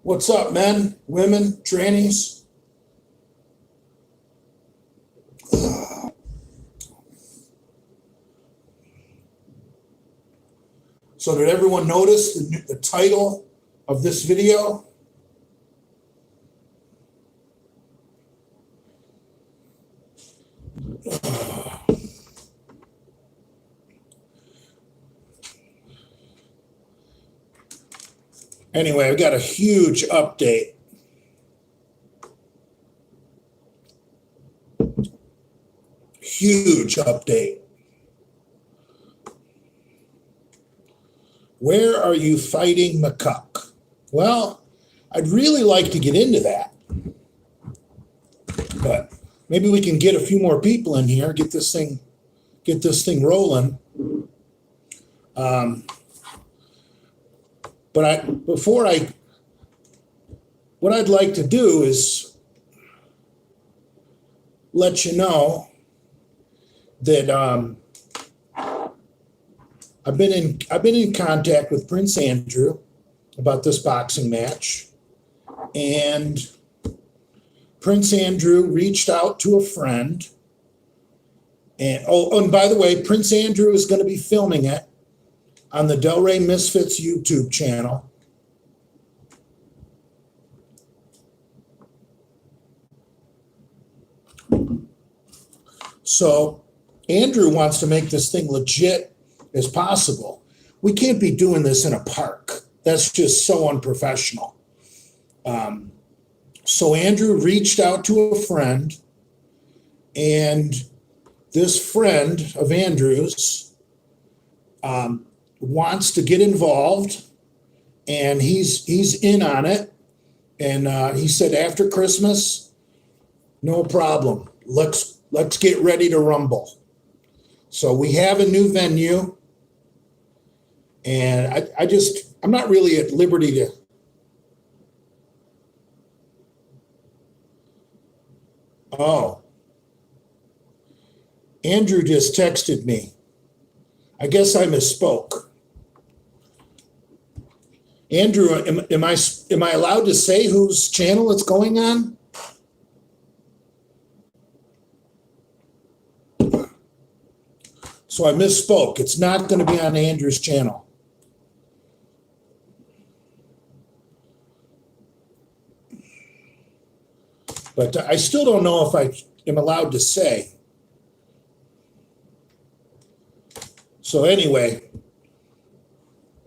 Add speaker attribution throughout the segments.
Speaker 1: What's up, men, women, trannies? So did everyone notice the title of this video? Anyway, I've got a huge update. Huge update. Where are you fighting McCuck? Well, I'd really like to get into that. But maybe we can get a few more people in here, get this thing rolling. What I'd like to do is let you know that I've been in contact with Prince Andrew about this boxing match, and Prince Andrew reached out to a friend, and by the way, Prince Andrew is going to be filming it on the Delray Misfits YouTube channel. So Andrew wants to make this thing legit as possible. We can't be doing this in a park. That's just so unprofessional. So Andrew reached out to a friend, and this friend of Andrew's wants to get involved, and he's in on it. And he said after Christmas, no problem. Let's get ready to rumble. So we have a new venue, and I'm not really at liberty to. Oh, Andrew just texted me. I guess I misspoke. Andrew, am I allowed to say whose channel it's going on? So I misspoke. It's not going to be on Andrew's channel. But I still don't know if I am allowed to say. So anyway,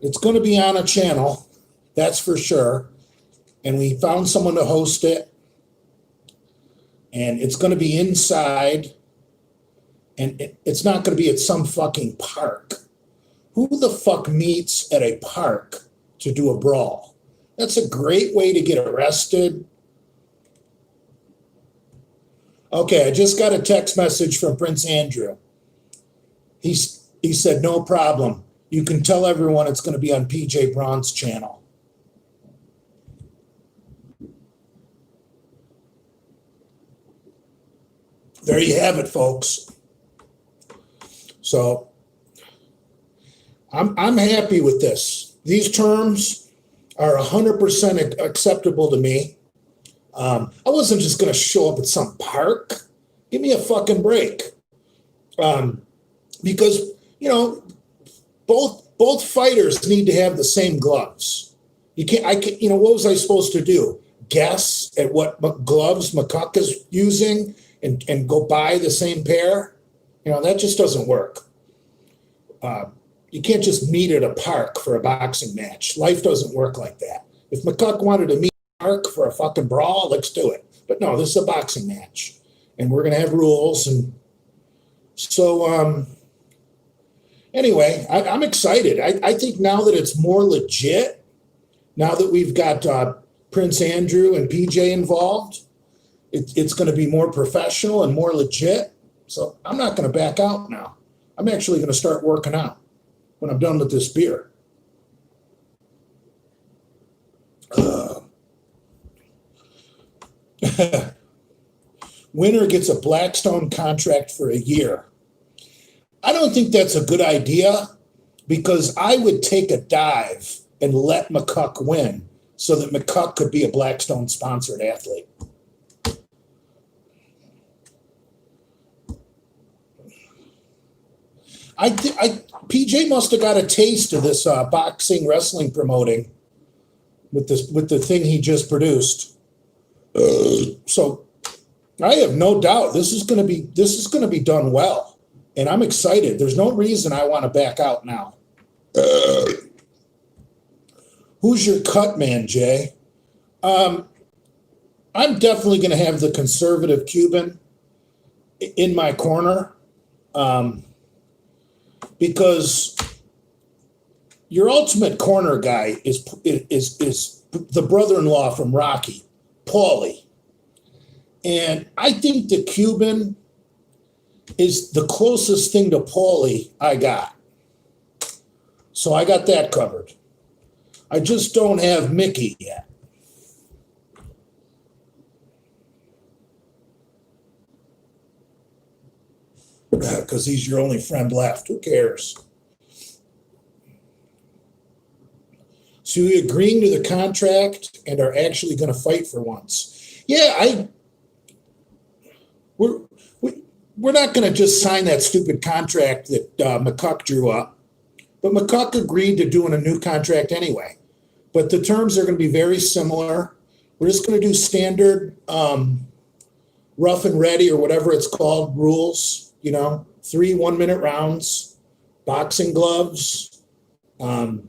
Speaker 1: it's going to be on a channel, that's for sure. And we found someone to host it. And it's going to be inside. And it's not going to be at some fucking park. Who the fuck meets at a park to do a brawl? That's a great way to get arrested. Okay, I just got a text message from Prince Andrew. He said, no problem. You can tell everyone it's going to be on PJ Braun's channel. There you have it, folks. So I'm happy with this. These terms are 100% acceptable to me. I wasn't just going to show up at some park. Give me a fucking break. Because, both fighters need to have the same gloves. What was I supposed to do? Guess at what gloves McCuck is using and go buy the same pair? That just doesn't work. You can't just meet at a park for a boxing match. Life doesn't work like that. If McCuck wanted to meet at a park for a fucking brawl, let's do it. But no, this is a boxing match. And we're going to have rules. And so, Anyway, I'm excited. I think now that it's more legit, now that we've got Prince Andrew and PJ involved, it's going to be more professional and more legit. So I'm not going to back out now. I'm actually going to start working out when I'm done with this beer. Winner gets a Blackstone contract for a year. I don't think that's a good idea because I would take a dive and let McCuck win so that McCuck could be a Blackstone sponsored athlete. PJ must have got a taste of this boxing wrestling promoting with the thing he just produced. So I have no doubt this is going to be done well, and I'm excited. There's no reason I want to back out now. Who's your cut man, Jay? I'm definitely going to have the conservative Cuban in my corner. Because your ultimate corner guy is the brother-in-law from Rocky, Paulie. And I think the Cuban is the closest thing to Paulie I got. So I got that covered. I just don't have Mickey yet. Because he's your only friend left. Who cares? So you're agreeing to the contract and are actually going to fight for once. Yeah, we're not going to just sign that stupid contract that McCuck drew up. But McCuck agreed to doing a new contract anyway. But the terms are going to be very similar. We're just going to do standard rough and ready or whatever it's called rules. 3 1-minute rounds, boxing gloves. I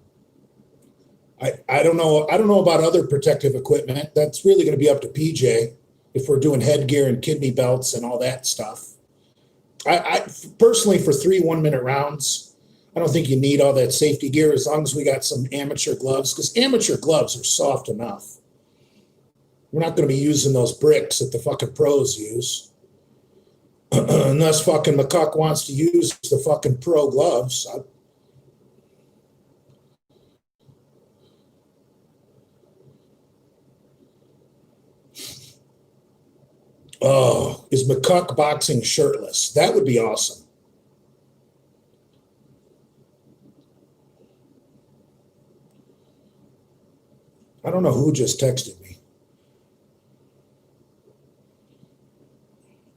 Speaker 1: don't know about other protective equipment. That's really going to be up to PJ if we're doing headgear and kidney belts and all that stuff. I personally, for 3 1-minute rounds, I don't think you need all that safety gear as long as we got some amateur gloves, because amateur gloves are soft enough. We're not going to be using those bricks that the fucking pros use. Unless fucking McCuck wants to use the fucking pro gloves. Oh, is McCuck boxing shirtless? That would be awesome. I don't know who just texted me.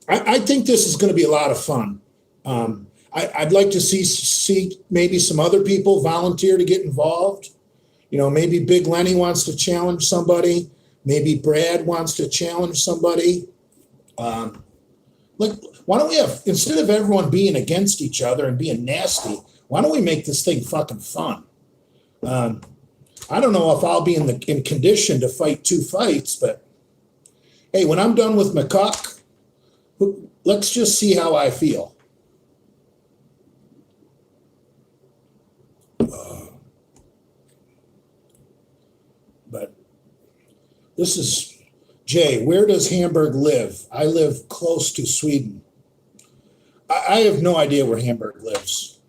Speaker 1: I think this is going to be a lot of fun. I'd like to see maybe some other people volunteer to get involved. Maybe Big Lenny wants to challenge somebody. Maybe Brad wants to challenge somebody. Why don't we have, instead of everyone being against each other and being nasty, why don't we make this thing fucking fun? I don't know if I'll be in condition to fight 2 fights, but hey, when I'm done with McCuck, let's just see how I feel. But this is Jay. Where does Hamburg live? I live close to Sweden. I have no idea where Hamburg lives.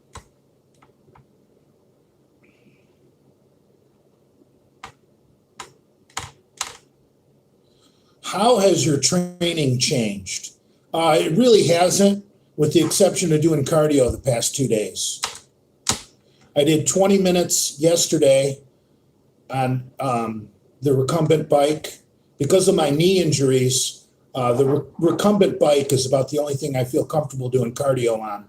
Speaker 1: How has your training changed? It really hasn't, with the exception of doing cardio the past 2 days. I did 20 minutes yesterday on the recumbent bike. Because of my knee injuries, the recumbent bike is about the only thing I feel comfortable doing cardio on.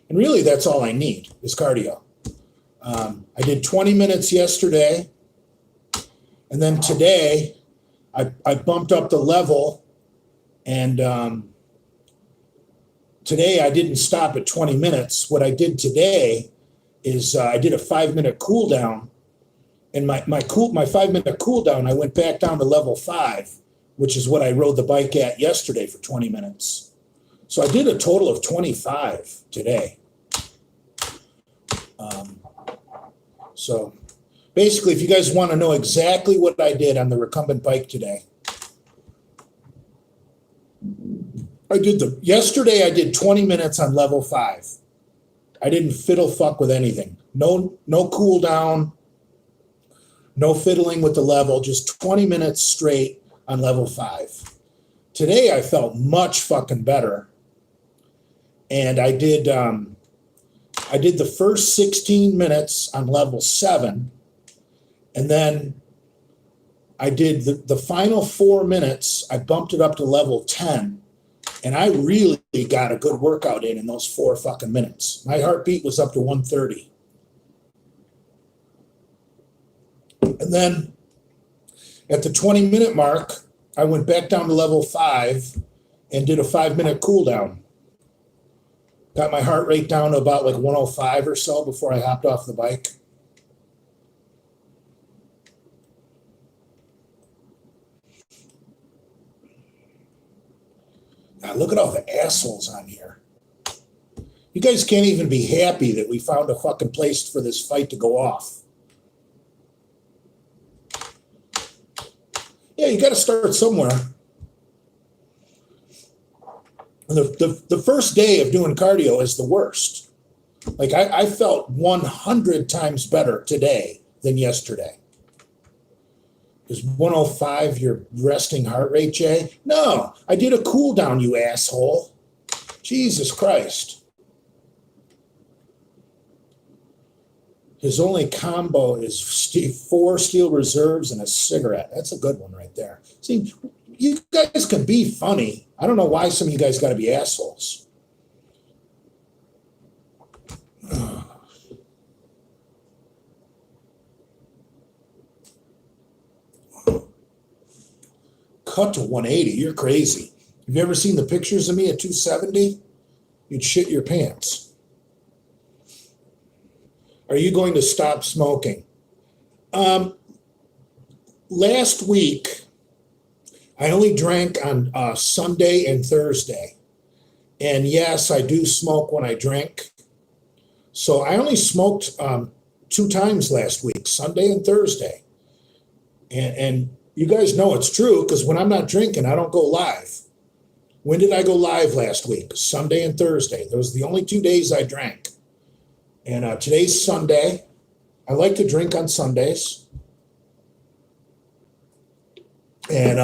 Speaker 1: And really, that's all I need is cardio. I did 20 minutes yesterday. And then today, I bumped up the level. And today, I didn't stop at 20 minutes. What I did today is I did a 5-minute cool down. And my 5-minute cool down, I went back down to level 5, which is what I rode the bike at yesterday for 20 minutes. So I did a total of 25 today. So basically, if you guys want to know exactly what I did on the recumbent bike today, yesterday I did 20 minutes on level 5. I didn't fiddle fuck with anything. No cool down, no fiddling with the level, just 20 minutes straight on level 5. Today I felt much fucking better. And I did the first 16 minutes on level 7, and then I did the final 4 minutes. I bumped it up to level 10, and I really got a good workout in those 4 fucking minutes. My heartbeat was up to 130. And then at the 20-minute mark, I went back down to level 5 and did a 5-minute cool down. Got my heart rate down to about like 105 or so before I hopped off the bike. Now look at all the assholes on here. You guys can't even be happy that we found a fucking place for this fight to go off. Yeah, you got to start somewhere. The first day of doing cardio is the worst. Like I felt 100 times better today than yesterday. Is 105 your resting heart rate, Jay? No, I did a cool down, you asshole. Jesus Christ. His only combo is 4 steel reserves and a cigarette. That's a good one right there. See, you guys can be funny. I don't know why some of you guys got to be assholes. Cut to 180. You're crazy. Have you ever seen the pictures of me at 270? You'd shit your pants. Are you going to stop smoking? Last week, I only drank on Sunday and Thursday. And yes, I do smoke when I drink. So I only smoked 2 times last week, Sunday and Thursday. And you guys know it's true because when I'm not drinking, I don't go live. When did I go live last week? Sunday and Thursday. Those are the only 2 days I drank. And today's Sunday. I like to drink on Sundays. And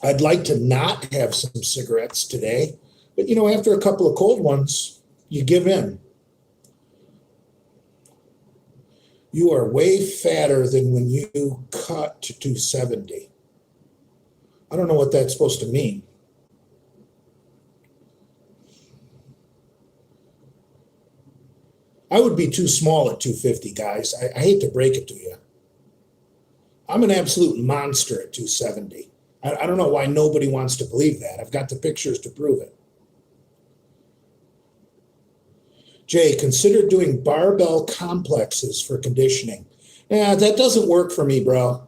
Speaker 1: I'd like to not have some cigarettes today. But, you know, after a couple of cold ones, you give in. You are way fatter than when you cut to 270. I don't know what that's supposed to mean. I would be too small at 250, guys. I hate to break it to you. I'm an absolute monster at 270. I don't know why nobody wants to believe that. I've got the pictures to prove it. Jay, consider doing barbell complexes for conditioning. Yeah, that doesn't work for me, bro.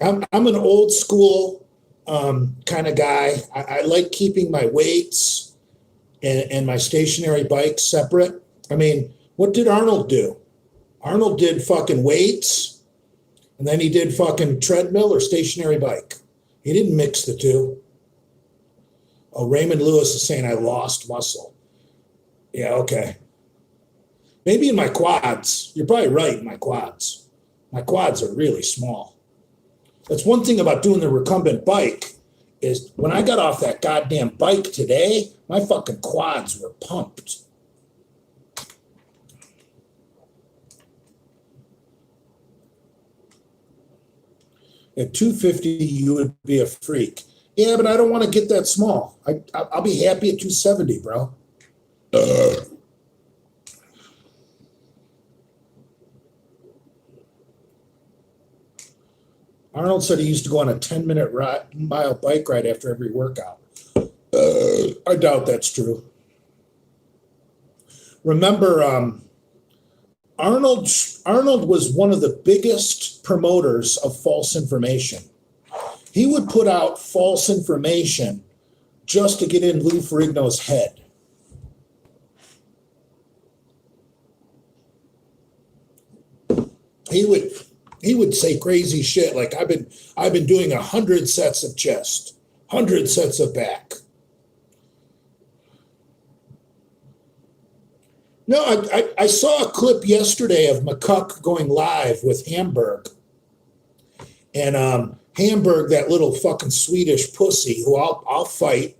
Speaker 1: I'm an old school kind of guy. I like keeping my weights and my stationary bike separate. I mean, what did Arnold do? Arnold did fucking weights, and then he did fucking treadmill or stationary bike. He didn't mix the two. Oh, Raymond Lewis is saying I lost muscle. Yeah, okay. Maybe in my quads. You're probably right in my quads. My quads are really small. That's one thing about doing the recumbent bike is when I got off that goddamn bike today, my fucking quads were pumped. At 250, you would be a freak. Yeah, but I don't want to get that small. I'll be happy at 270, bro. Arnold said he used to go on a 10-minute mile bike ride after every workout. I doubt that's true. Remember, Arnold was one of the biggest promoters of false information. He would put out false information just to get in Lou Ferrigno's head. he would say crazy shit like I've been doing 100 sets of chest, 100 sets of back. No, I saw a clip yesterday of McCuck going live with Hamburg. And Hamburg, that little fucking Swedish pussy who I'll fight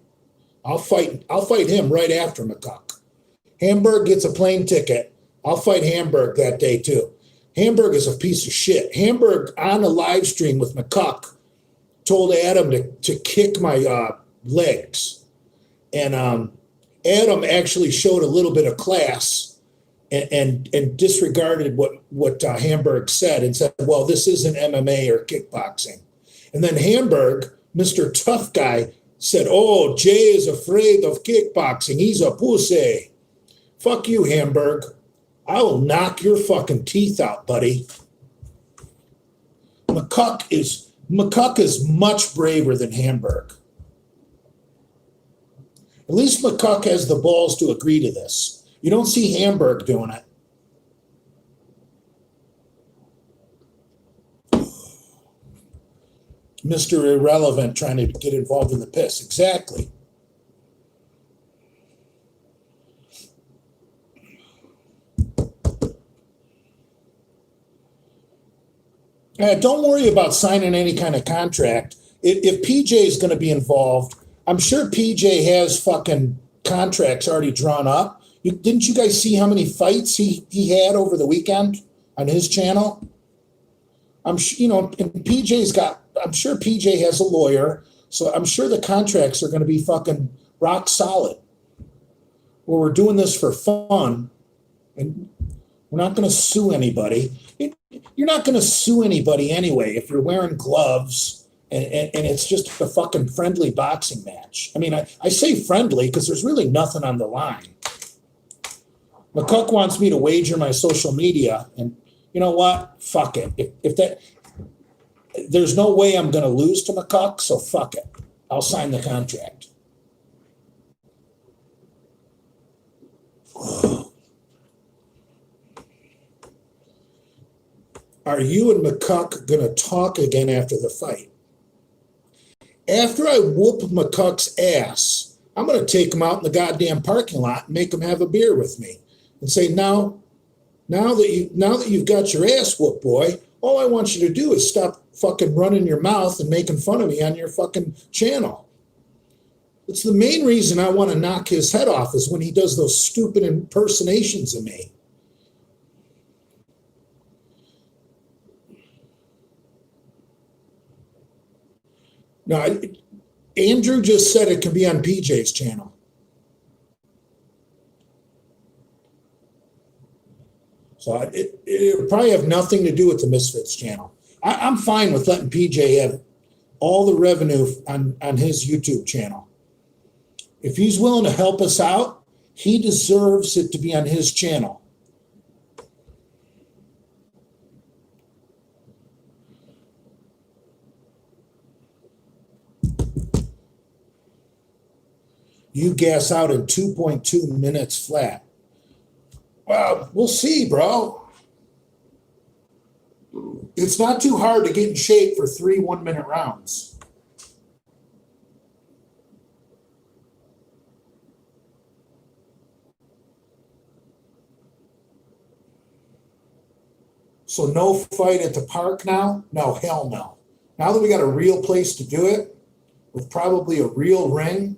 Speaker 1: him right after McCuck. Hamburg gets a plane ticket. I'll fight Hamburg that day too. Hamburg is a piece of shit. Hamburg on a live stream with McCuck told Adam to kick my legs. And Adam actually showed a little bit of class and disregarded what Hamburg said and said, well, this isn't MMA or kickboxing. And then Hamburg, Mr. Tough Guy, said, oh, Jay is afraid of kickboxing. He's a pussy. Fuck you, Hamburg. I will knock your fucking teeth out, buddy. McCuck is much braver than Hamburg. At least McCuck has the balls to agree to this. You don't see Hamburg doing it. Mr. Irrelevant trying to get involved in the piss. Exactly. Don't worry about signing any kind of contract. If PJ is going to be involved, I'm sure PJ has fucking contracts already drawn up. Didn't you guys see how many fights he had over the weekend on his channel? I'm sure I'm sure PJ has a lawyer, so I'm sure the contracts are going to be fucking rock solid. Well, we're doing this for fun, and we're not going to sue anybody. You're not going to sue anybody anyway if you're wearing gloves and it's just a fucking friendly boxing match. I mean, I say friendly because there's really nothing on the line. McCuck wants me to wager my social media, and you know what? Fuck it. There's no way I'm going to lose to McCuck, so fuck it. I'll sign the contract. Are you and McCuck going to talk again after the fight? After I whoop McCuck's ass, I'm going to take him out in the goddamn parking lot and make him have a beer with me and say, now that you've got your ass whooped, boy, all I want you to do is stop fucking running your mouth and making fun of me on your fucking channel. It's the main reason I want to knock his head off is when he does those stupid impersonations of me. Now, Andrew just said it can be on PJ's channel. So it probably have nothing to do with the Misfits channel. I'm fine with letting PJ have all the revenue on his YouTube channel. If he's willing to help us out, he deserves it to be on his channel. You gas out in 2.2 minutes flat. Well, we'll see, bro. It's not too hard to get in shape for 3 1-minute rounds. So no fight at the park now? No, hell no. Now that we got a real place to do it, with probably a real ring,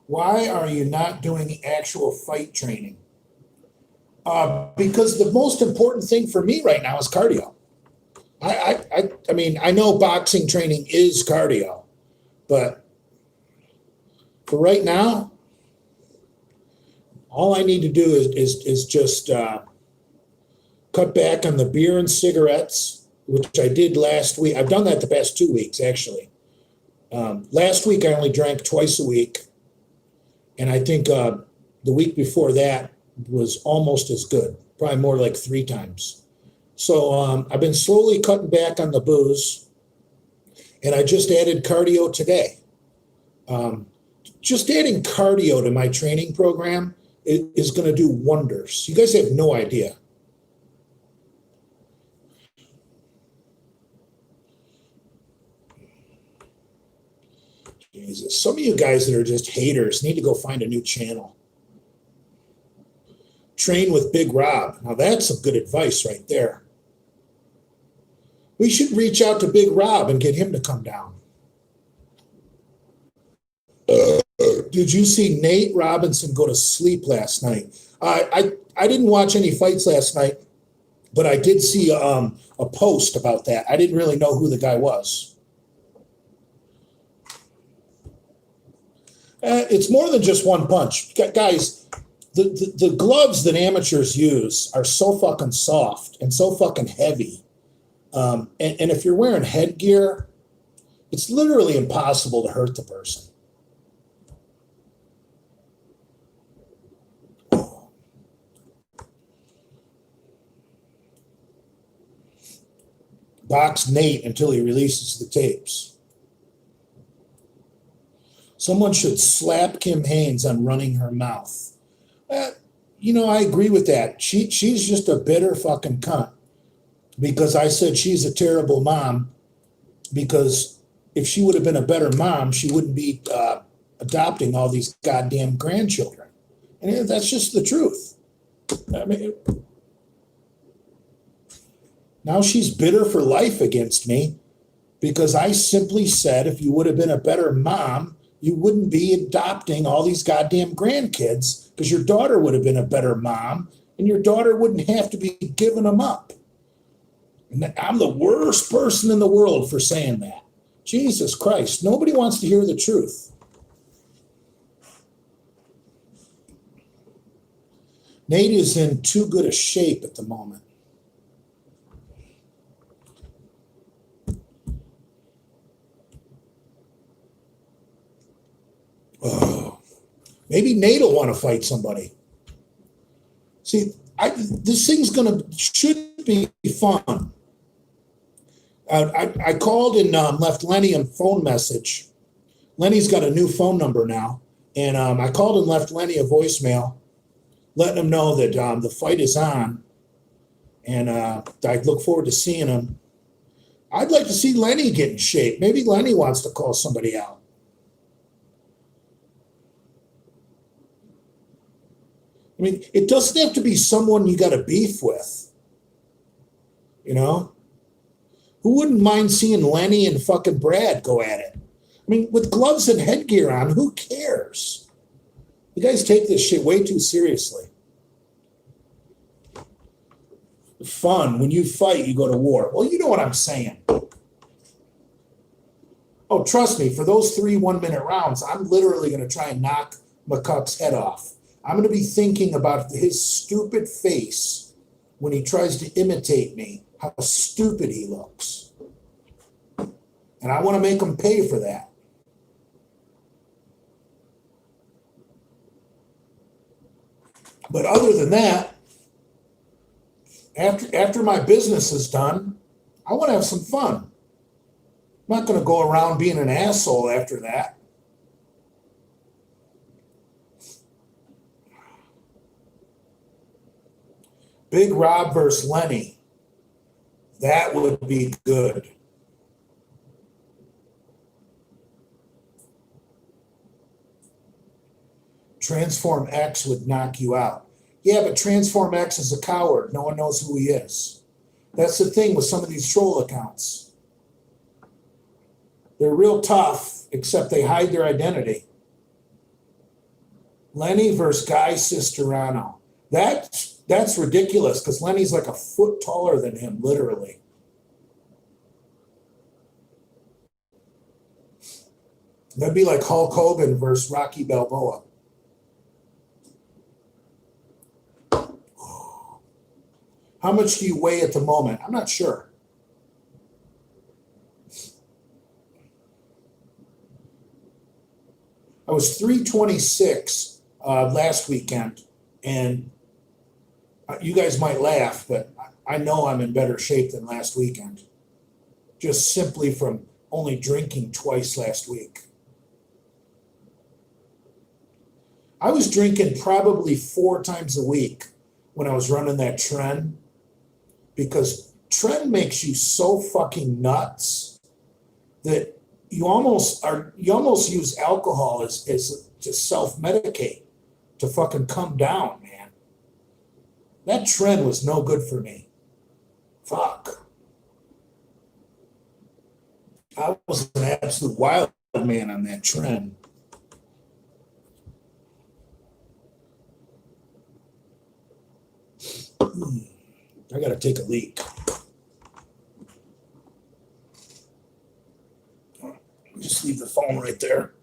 Speaker 1: why are you not doing actual fight training? Because the most important thing for me right now is cardio. I mean, I know boxing training is cardio, but for right now, all I need to do is just cut back on the beer and cigarettes, which I did last week. I've done that the past 2 weeks, actually. Last week, I only drank twice a week. And I think the week before that was almost as good, probably more like 3 times. So I've been slowly cutting back on the booze. And I just added cardio today. Just adding cardio to my training program is going to do wonders. You guys have no idea. Jesus, some of you guys that are just haters need to go find a new channel. Train with Big Rob. Now that's some good advice right there. We should reach out to Big Rob and get him to come down. Did you see Nate Robinson go to sleep last night? I didn't watch any fights last night, but I did see a post about that. I didn't really know who the guy was. It's more than just one punch. Guys, the gloves that amateurs use are so fucking soft and so fucking heavy. And if you're wearing headgear, it's literally impossible to hurt the person. Box Nate until he releases the tapes. Someone should slap Kim Haynes on running her mouth. I agree with that. She's just a bitter fucking cunt. Because I said she's a terrible mom. Because if she would have been a better mom, she wouldn't be adopting all these goddamn grandchildren. And that's just the truth. I mean, now she's bitter for life against me because I simply said if you would have been a better mom, you wouldn't be adopting all these goddamn grandkids because your daughter would have been a better mom and your daughter wouldn't have to be giving them up. And I'm the worst person in the world for saying that. Jesus Christ, nobody wants to hear the truth. Nate is in too good a shape at the moment. Oh, maybe Nate will want to fight somebody. See, this thing's should be fun. I called and left Lenny a phone message. Lenny's got a new phone number now, and I called and left Lenny a voicemail, letting him know that the fight is on, and I look forward to seeing him. I'd like to see Lenny get in shape. Maybe Lenny wants to call somebody out. I mean, it doesn't have to be someone you got a beef with. You know? Who wouldn't mind seeing Lenny and fucking Brad go at it? I mean, with gloves and headgear on, who cares? You guys take this shit way too seriously. Fun. When you fight, you go to war. Well, you know what I'm saying. Oh, trust me, for those 3 1-minute rounds, I'm literally going to try and knock McCuck's head off. I'm going to be thinking about his stupid face when he tries to imitate me, how stupid he looks. And I want to make him pay for that. But other than that, after my business is done, I want to have some fun. I'm not going to go around being an asshole after that. Big Rob versus Lenny. That would be good. Transform X would knock you out. Yeah, but Transform X is a coward. No one knows who he is. That's the thing with some of these troll accounts. They're real tough, except they hide their identity. Lenny versus Guy Cisterano. That's ridiculous because Lenny's like a foot taller than him, literally. That'd be like Hulk Hogan versus Rocky Balboa. How much do you weigh at the moment? I'm not sure. I was 326 last weekend, and you guys might laugh, but I know I'm in better shape than last weekend. Just simply from only drinking twice last week. I was drinking probably 4 times a week when I was running that trend, because trend makes you so fucking nuts that you almost use alcohol as to self-medicate, to fucking come down, man. That trend was no good for me. Fuck. I was an absolute wild man on that trend. I gotta take a leak. Just leave the phone right there.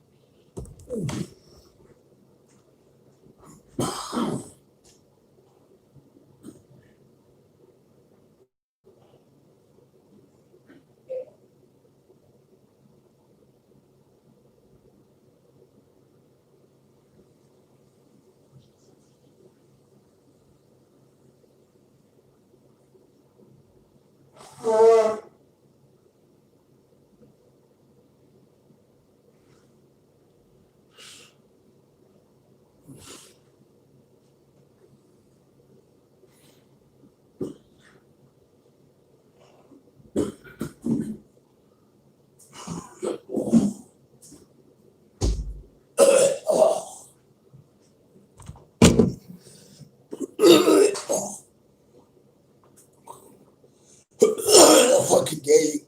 Speaker 1: Fucking gay.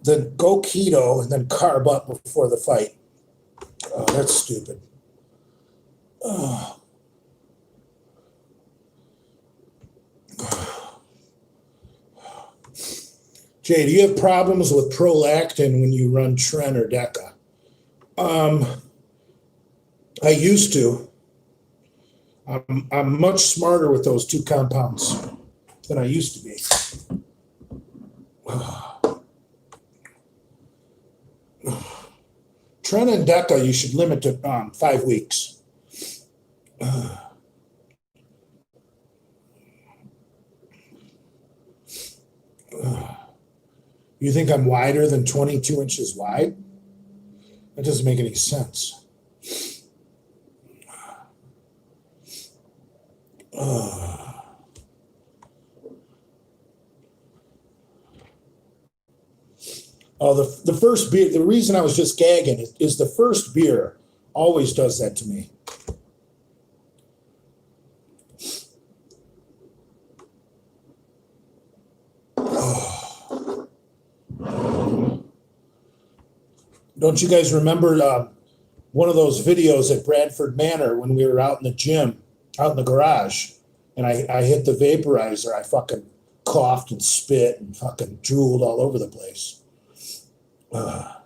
Speaker 1: Then go keto and then carb up before the fight. Oh, that's stupid. Jay, do you have problems with prolactin when you run Tren or Deca? I used to. I'm much smarter with those 2 compounds than I used to be. Tren and Deca, you should limit to 5 weeks. You think I'm wider than 22 inches wide? That doesn't make any sense. Oh, the first beer, the reason I was just gagging is the first beer always does that to me. Don't you guys remember one of those videos at Bradford Manor when we were out in the gym, out in the garage, and I hit the vaporizer? I fucking coughed and spit and fucking drooled all over the place. Got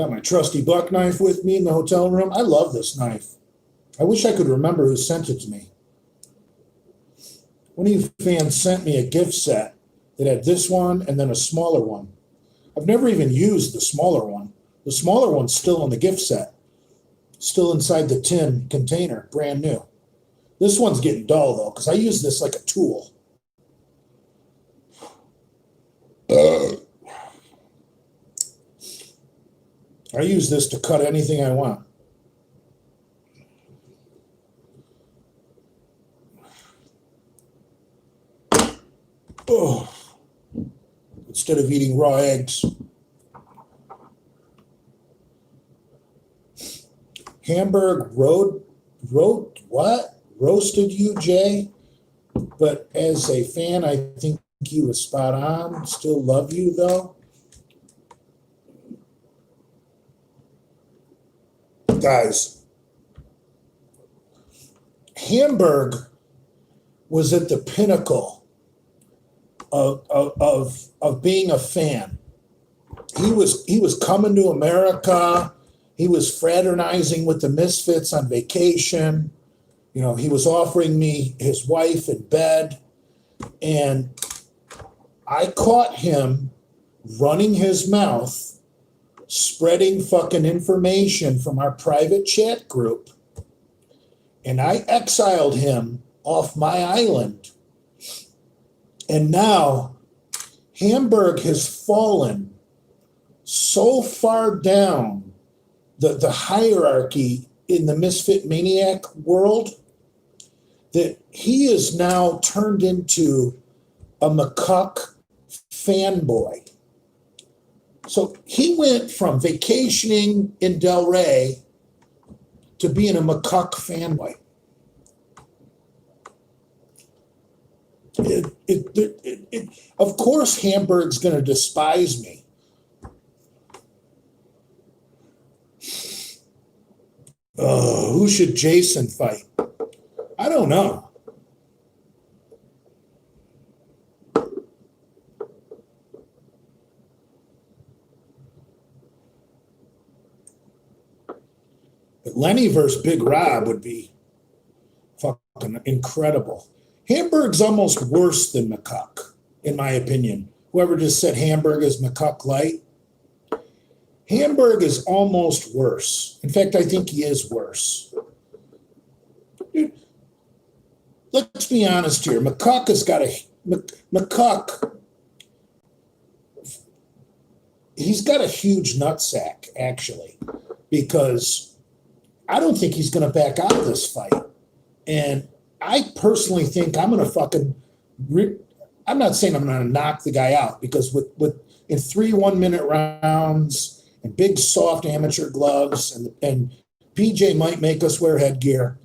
Speaker 1: my trusty buck knife with me in the hotel room. I love this knife. I wish I could remember who sent it to me. One of you fans sent me a gift set that had this one and then a smaller one. I've never even used the smaller one. The smaller one's still in the gift set, still inside the tin container, brand new. This one's getting dull though, because I use this like a tool. I use this to cut anything I want. Oh, instead of eating raw eggs. Hamburg roasted you, Jay? But as a fan, I think he was spot on. Still love you, though. Guys, Hamburg was at the pinnacle of being a fan. He was coming to America. He was fraternizing with the Misfits on vacation. You know, he was offering me his wife in bed. And I caught him running his mouth, spreading fucking information from our private chat group and I exiled him off my island. And now Hamburg has fallen so far down the hierarchy in the Misfit Maniac world that he is now turned into a McCuck fanboy. So he went from vacationing in Delray to being a McCuck fanboy. Of course, Hamburg's going to despise me. Who should Jason fight? I don't know. But Lenny versus Big Rob would be fucking incredible. Hamburg's almost worse than McCuck, in my opinion. Whoever just said Hamburg is McCuck light. Hamburg is almost worse. In fact, I think he is worse. Dude, let's be honest here. McCuck has got McCuck, he's got a huge nutsack, actually, because I don't think he's going to back out of this fight. And I personally think I'm going to fucking, I'm not saying I'm going to knock the guy out, because with in 3 1-minute rounds and big soft amateur gloves and PJ might make us wear headgear,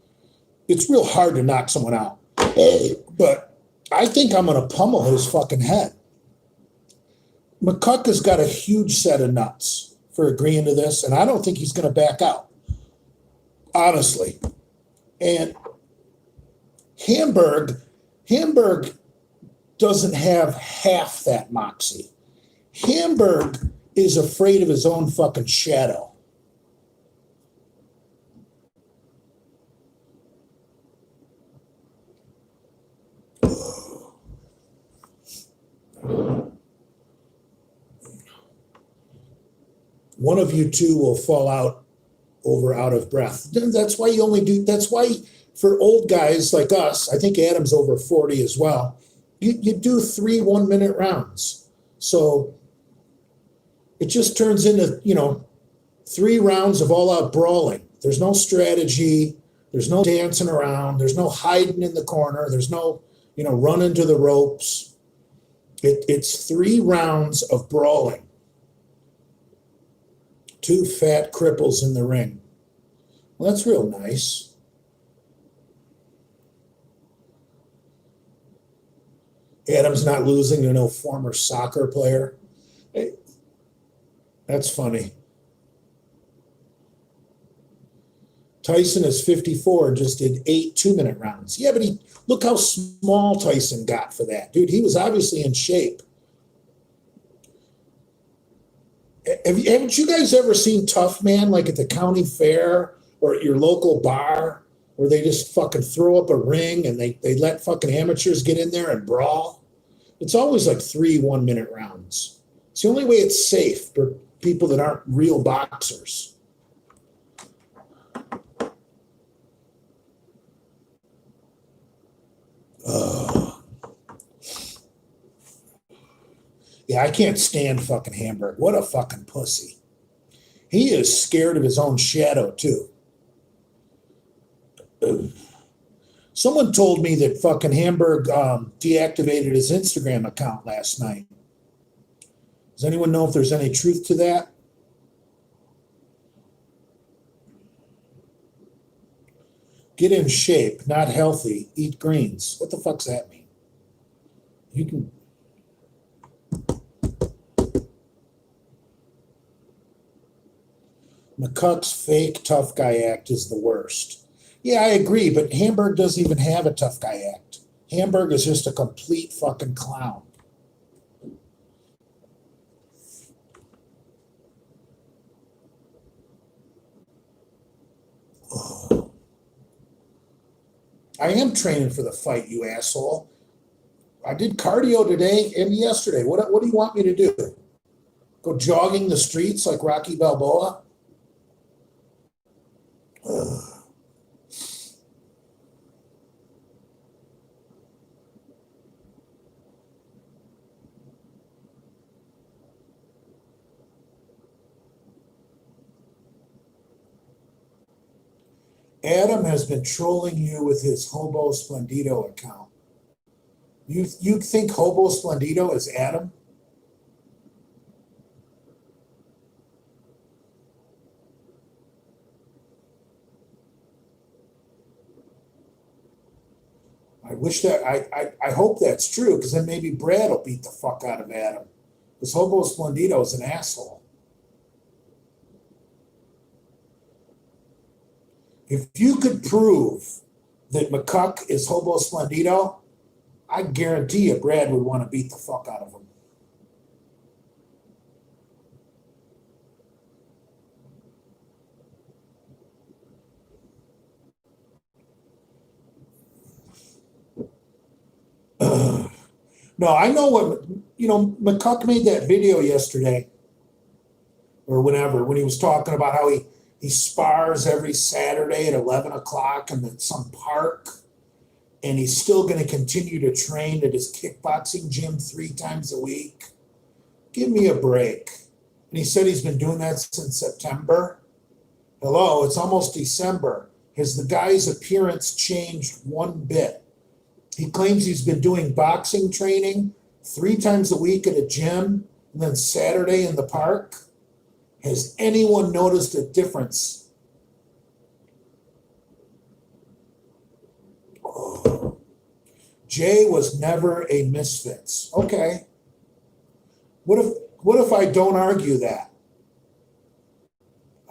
Speaker 1: it's real hard to knock someone out. But I think I'm going to pummel his fucking head. McCuck has got a huge set of nuts for agreeing to this, and I don't think he's going to back out, honestly. And Hamburg doesn't have half that moxie. Hamburg is afraid of his own fucking shadow. One of you two will fall out of breath. That's why for old guys like us, I think Adam's over 40 as well, you do 3 1-minute rounds. So it just turns into, 3 rounds of all-out brawling. There's no strategy. There's no dancing around. There's no hiding in the corner. There's no, running to the ropes. It's 3 rounds of brawling. 2 fat cripples in the ring. Well, that's real nice. Adam's not losing to no former soccer player. Hey, that's funny. Tyson is 54 and just did 8 2-minute rounds. Yeah, but look how small Tyson got for that. Dude, he was obviously in shape. Haven't you guys ever seen Tough Man, like at the county fair or at your local bar, where they just fucking throw up a ring and they let fucking amateurs get in there and brawl? It's always like 3 1-minute rounds. It's the only way it's safe for people that aren't real boxers. Yeah, I can't stand fucking Hamburg. What a fucking pussy. He is scared of his own shadow, too. Someone told me that fucking Hamburg deactivated his Instagram account last night. Does anyone know if there's any truth to that? Get in shape, not healthy, eat greens. What the fuck's that mean? You can... McCuck's fake tough guy act is the worst. Yeah, I agree, but Hamburg doesn't even have a tough guy act. Hamburg is just a complete fucking clown. Oh. I am training for the fight, you asshole. I did cardio today and yesterday. What do you want me to do? Go jogging the streets like Rocky Balboa? Adam has been trolling you with his Hobo Splendido account. You think Hobo Splendido is Adam? I wish that I hope that's true, because then maybe Brad will beat the fuck out of Adam. Because Hobo Splendido is an asshole. If you could prove that McCuck is Hobo Splendido, I guarantee you Brad would want to beat the fuck out of him. No, I know what, McCuck made that video yesterday or whenever, when he was talking about how he spars every Saturday at 11 o'clock in some park, and he's still going to continue to train at his kickboxing gym 3 times a week. Give me a break. And he said he's been doing that since September. Hello, it's almost December. Has the guy's appearance changed one bit? He claims he's been doing boxing training 3 times a week at a gym and then Saturday in the park. Has anyone noticed a difference? Oh. Jay was never a Misfits. Okay. What if I don't argue that?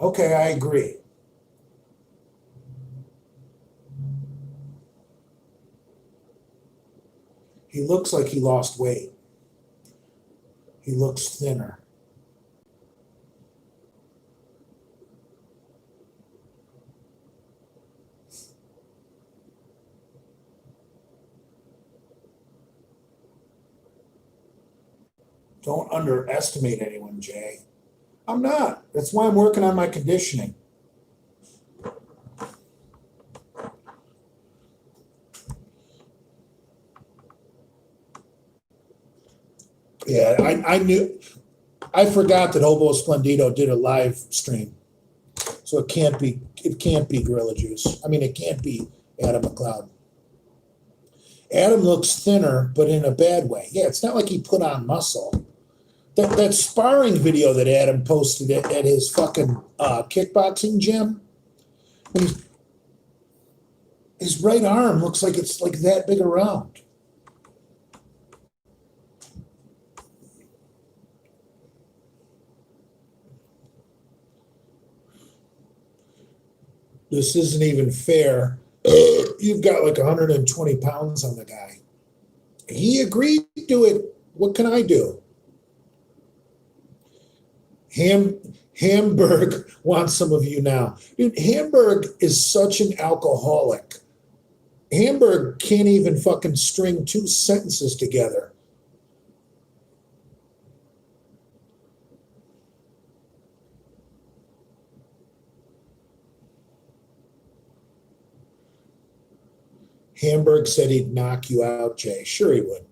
Speaker 1: Okay, I agree. He looks like he lost weight. He looks thinner. Don't underestimate anyone, Jay. I'm not. That's why I'm working on my conditioning. Yeah, I forgot that Hobo Splendido did a live stream. So it can't be Gorilla Juice. I mean, it can't be Adam McLeod. Adam looks thinner, but in a bad way. Yeah, it's not like he put on muscle. That sparring video that Adam posted at his fucking kickboxing gym, his right arm looks like it's like that big around. This isn't even fair. You've got like 120 pounds on the guy. He agreed to it. What can I do? Hamburg wants some of you now. Dude, Hamburg is such an alcoholic. Hamburg can't even fucking string 2 sentences together. Hamburg said he'd knock you out, Jay. Sure he would.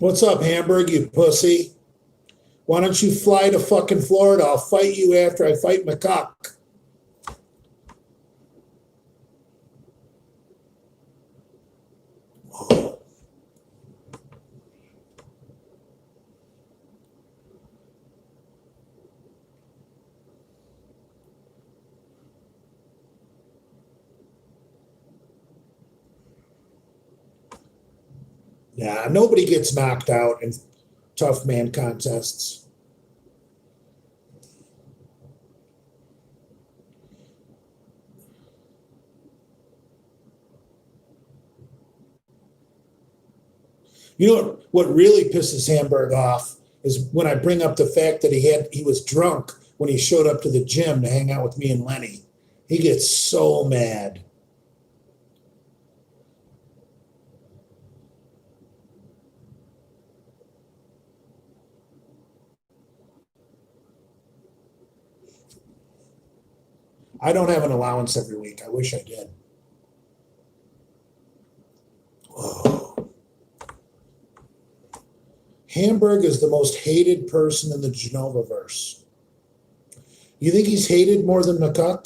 Speaker 1: What's up, Hamburg, you pussy? Why don't you fly to fucking Florida? I'll fight you after I fight McCuck. Nah, nobody gets knocked out in tough man contests. You know what really pisses Hamburg off is when I bring up the fact that he was drunk when he showed up to the gym to hang out with me and Lenny. He gets so mad. I don't have an allowance every week. I wish I did. Hamburg is the most hated person in the Genovaverse. You think he's hated more than McCuck?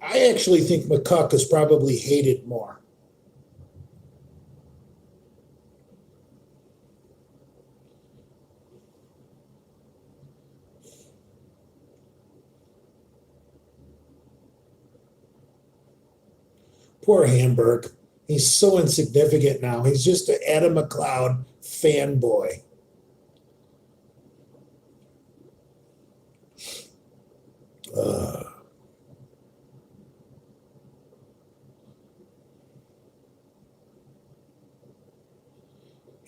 Speaker 1: I actually think McCuck is probably hated more. Poor Hamburg. He's so insignificant now. He's just an Adam McLeod fanboy.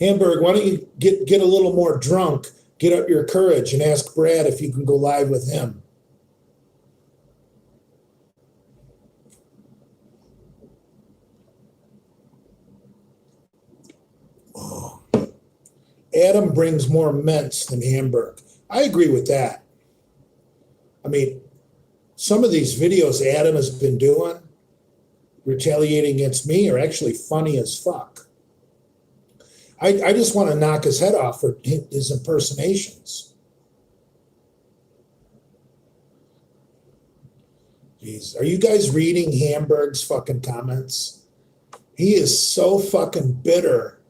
Speaker 1: Hamburg, why don't you get a little more drunk, get up your courage, and ask Brad if you can go live with him. Oh. Adam brings more mints than Hamburg. I agree with that. I mean, some of these videos Adam has been doing, retaliating against me, are actually funny as fuck. I just want to knock his head off for his impersonations. Jeez, are you guys reading Hamburg's fucking comments? He is so fucking bitter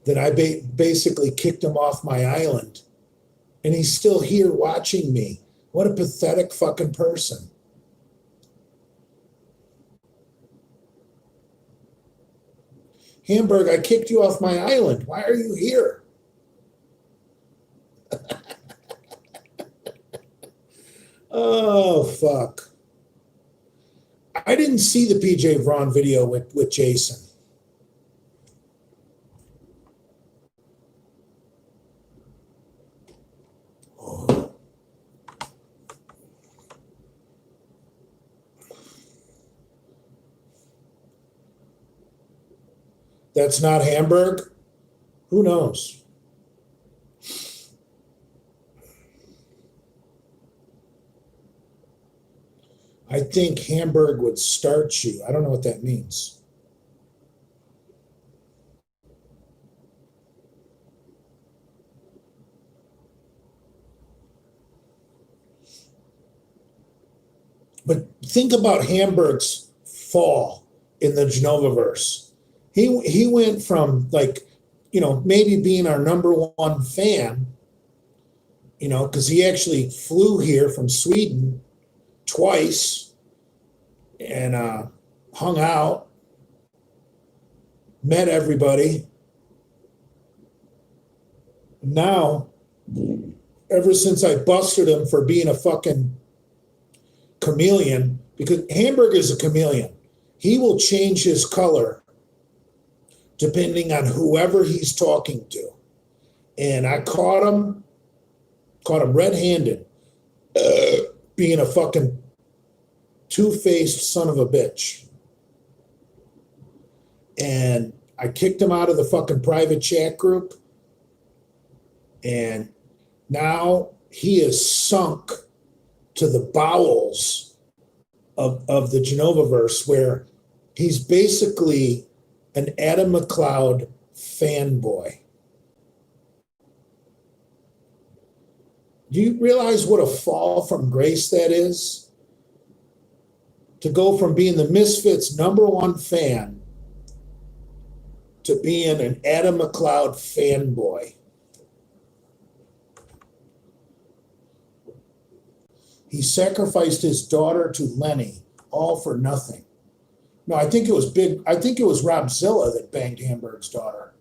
Speaker 1: that I basically kicked him off my island. And he's still here watching me. What a pathetic fucking person. Hamburg, I kicked you off my island. Why are you here? Oh, fuck. I didn't see the PJ Vaughn video with Jason. Oh. That's not Hamburg? Who knows? I think Hamburg would start you. I don't know what that means. But think about Hamburg's fall in the Genovaverse. He went from, like, you know, maybe being our number one fan, you know, because he actually flew here from Sweden twice and hung out, met everybody. Now, ever since I busted him for being a fucking chameleon, because Hamburg is a chameleon, he will change his color depending on whoever he's talking to. And I caught him red-handed, being a fucking two-faced son of a bitch. And I kicked him out of the fucking private chat group. And now he is sunk to the bowels of the Genovaverse, where he's basically an Adam McLeod fanboy. Do you realize what a fall from grace that is? To go from being the Misfits' #1 fan to being an Adam McLeod fanboy. He sacrificed his daughter to Lenny, all for nothing. No, I think it was Rob Zilla that banged Hamburg's daughter.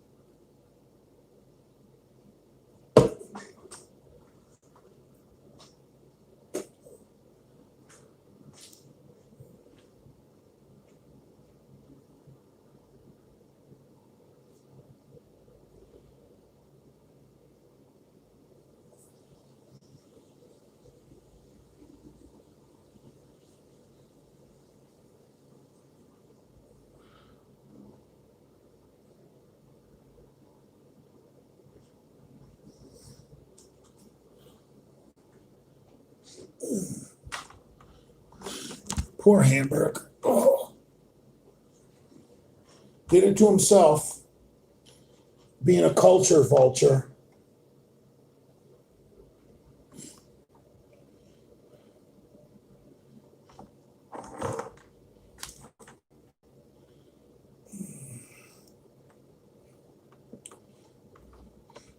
Speaker 1: Poor Hamburg. Oh. Did it to himself. being a culture vulture.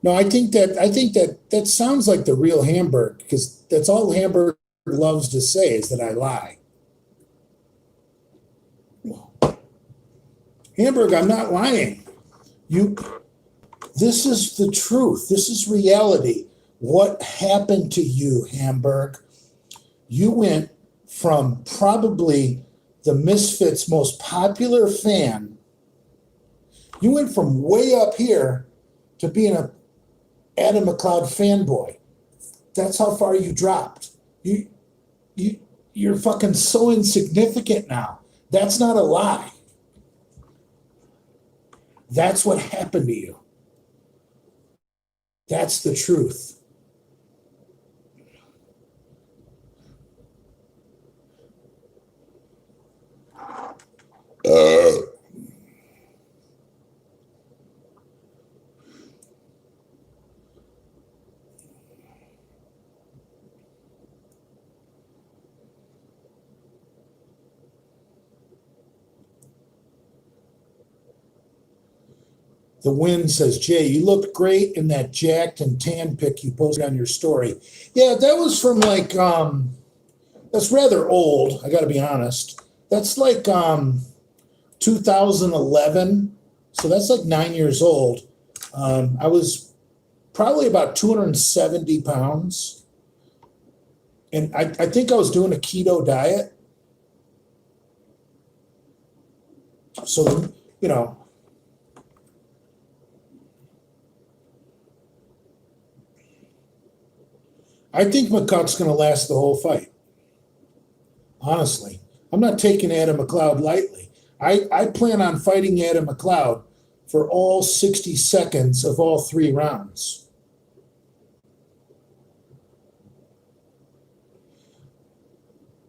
Speaker 1: No, I think that sounds like the real Hamburg, because that's all Hamburg loves to say is that I lie. Hamburg, I'm not lying. You This is the truth. This is reality. What happened to you, Hamburg? You went from probably the Misfits' most popular fan. You went from way up here to being a Adam McLeod fanboy. That's how far you dropped. You're fucking so insignificant now. That's not a lie. That's what happened to you. That's the truth. The Wind says, Jay, you looked great in that jacked and tan pic you posted on your story. Yeah, that was from like, that's rather old, I got to be honest. That's like 2011. So that's like 9 years old. I was probably about 270 pounds. And I think I was doing a keto diet. So, you know, I think McCuck's going to last the whole fight. Honestly, I'm not taking Adam McLeod lightly. I plan on fighting Adam McLeod for all 60 seconds of all 3 rounds.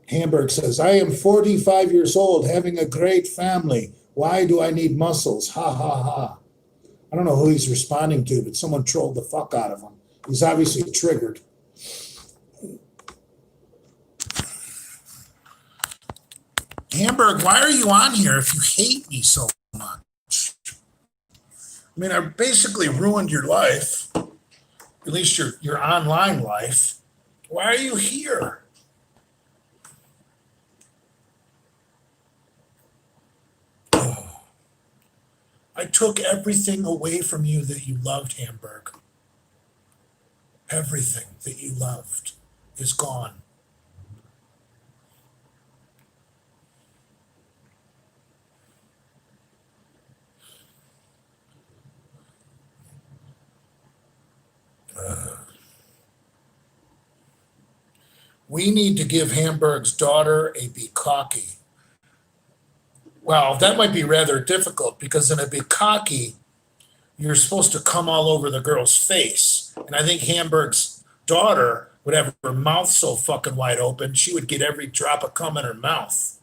Speaker 1: Hamburg says, I am 45 years old, having a great family. Why do I need muscles? Ha, ha, ha. I don't know who he's responding to, but someone trolled the fuck out of him. He's obviously triggered. Hamburg, why are you on here if you hate me so much? I mean, I basically ruined your life, at least your online life. Why are you here? Oh. I took everything away from you that you loved, Hamburg. Everything that you loved is gone. We need to give Hamburg's daughter a bukkake. Well, that might be rather difficult because in a bukkake, you're supposed to come all over the girl's face. And I think Hamburg's daughter would have her mouth so fucking wide open, she would get every drop of cum in her mouth.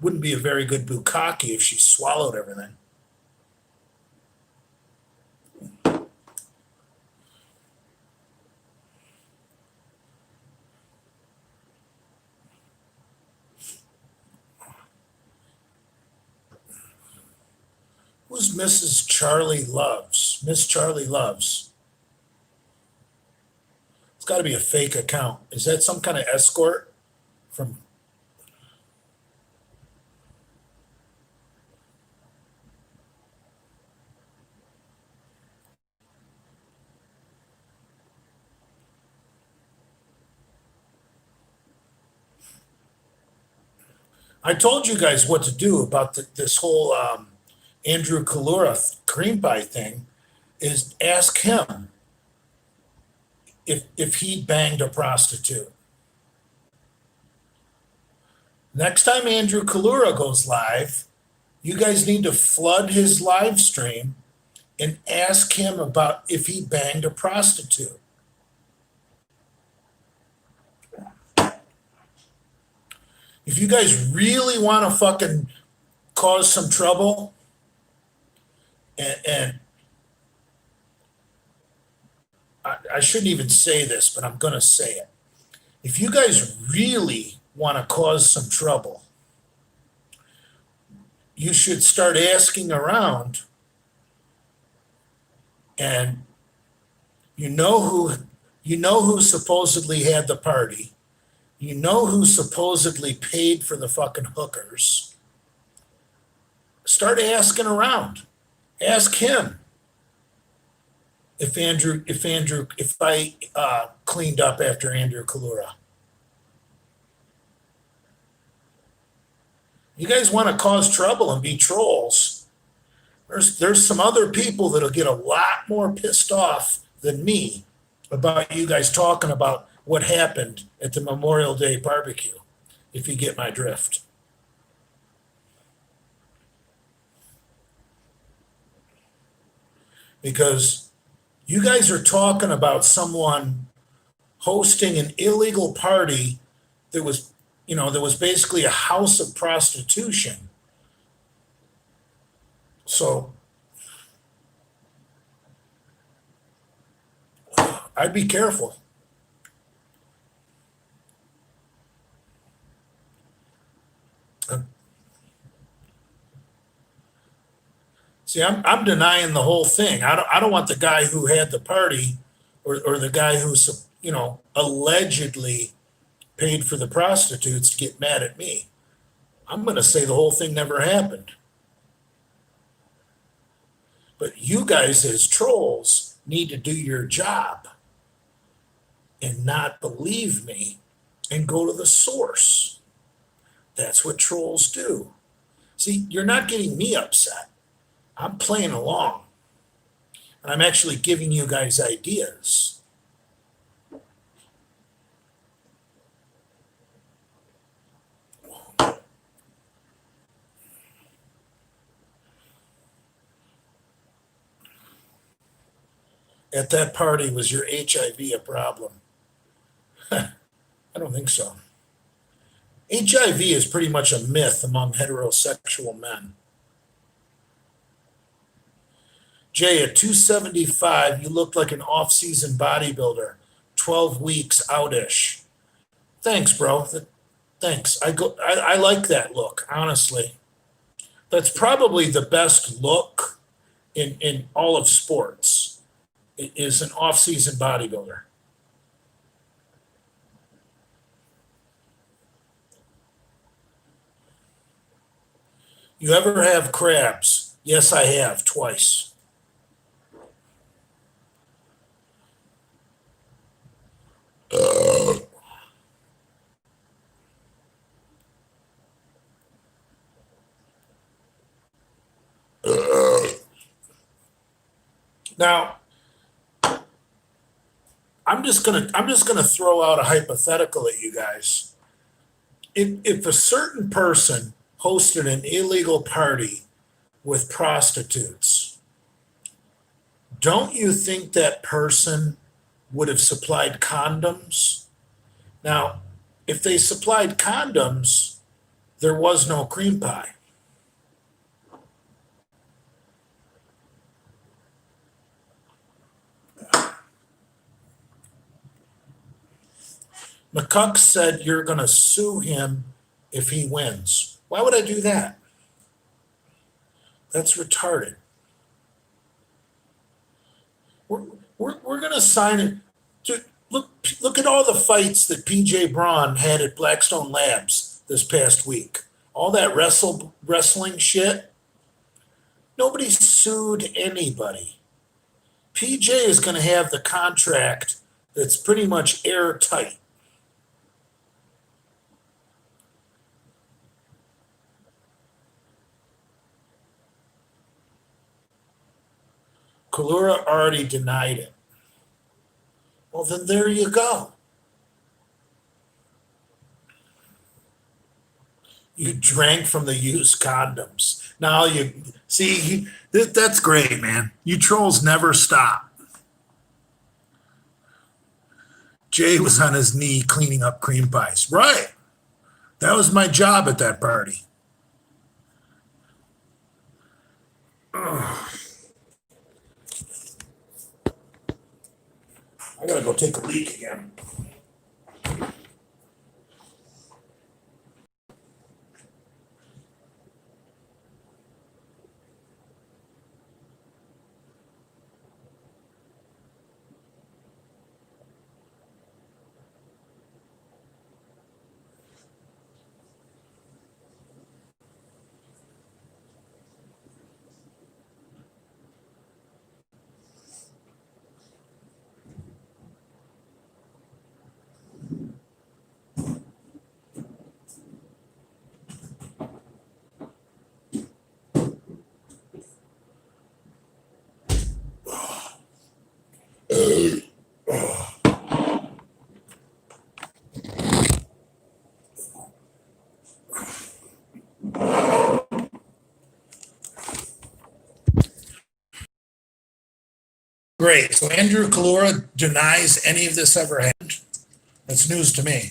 Speaker 1: Wouldn't be a very good bukkake if she swallowed everything. Who's Mrs. Charlie Loves? Miss Charlie Loves. It's got to be a fake account. Is that some kind of escort from? I told you guys what to do about this whole Andrew Kalura cream pie thing. Is ask him if he banged a prostitute. Next time Andrew Kalura goes live, you guys need to flood his live stream and ask him about if he banged a prostitute. If you guys really want to fucking cause some trouble and I shouldn't even say this, but I'm going to say it. If you guys really want to cause some trouble, you should start asking around, and who supposedly had the party. You know who supposedly paid for the fucking hookers. Start asking around. Ask him if I cleaned up after Andrew Kalura. You guys want to cause trouble and be trolls. There's some other people that'll get a lot more pissed off than me about you guys talking about what happened at the Memorial Day barbecue, if you get my drift. Because you guys are talking about someone hosting an illegal party that was basically a house of prostitution. So I'd be careful. See, I'm denying the whole thing. I don't want the guy who had the party or the guy who allegedly paid for the prostitutes to get mad at me. I'm going to say the whole thing never happened. But you guys as trolls need to do your job and not believe me and go to the source. That's what trolls do. See, you're not getting me upset. I'm playing along. And I'm actually giving you guys ideas. At that party, was your HIV a problem? I don't think so. HIV is pretty much a myth among heterosexual men. Jay, at 275, you looked like an off-season bodybuilder, 12 weeks out-ish. Thanks, bro. Thanks. I like that look, honestly. That's probably the best look in all of sports, is an off-season bodybuilder. You ever have crabs? Yes, I have, twice. Now, I'm just gonna throw out a hypothetical at you guys. If a certain person hosted an illegal party with prostitutes, don't you think that person would have supplied condoms? Now, if they supplied condoms, there was no cream pie. McCuck said you're going to sue him if he wins. Why would I do that? That's retarded. We're going to sign it. Dude, look at all the fights that PJ Braun had at Blackstone Labs this past week. All that wrestling shit. Nobody sued anybody. PJ is going to have the contract that's pretty much airtight. Kalura already denied it. Well, then there you go. You drank from the used condoms. Now you see, that's great, man. You trolls never stop. Jay was on his knee cleaning up cream pies. Right. That was my job at that party. Ugh. gotta go take a leak again. Great. So Andrew Kalura denies any of this ever happened. That's news to me.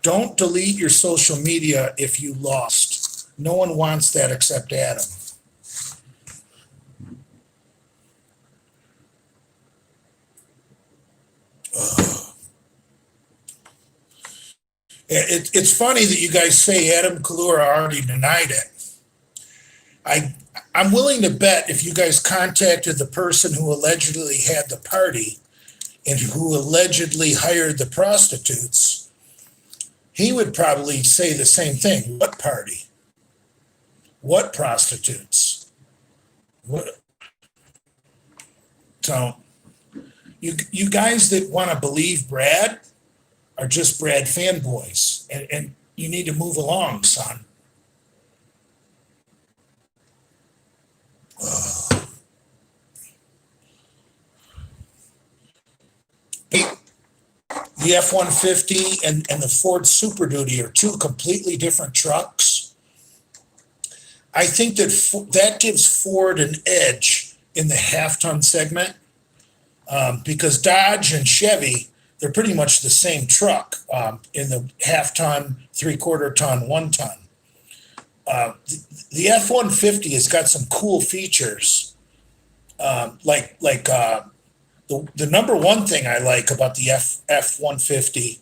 Speaker 1: Don't delete your social media if you lost. No one wants that except Adam. It's funny that you guys say Adam Kalura already denied it. I'm willing to bet if you guys contacted the person who allegedly had the party and who allegedly hired the prostitutes, he would probably say the same thing. What party? What prostitutes? What? So you guys that want to believe Brad are just Brad fanboys, and you need to move along, son. The F-150 and the Ford Super Duty are two completely different trucks. I think that gives Ford an edge in the half-ton segment because Dodge and Chevy, they're pretty much the same truck in the half-ton, three-quarter ton, one-ton. The F-150 has got some cool features, like the number one thing I like about the F-150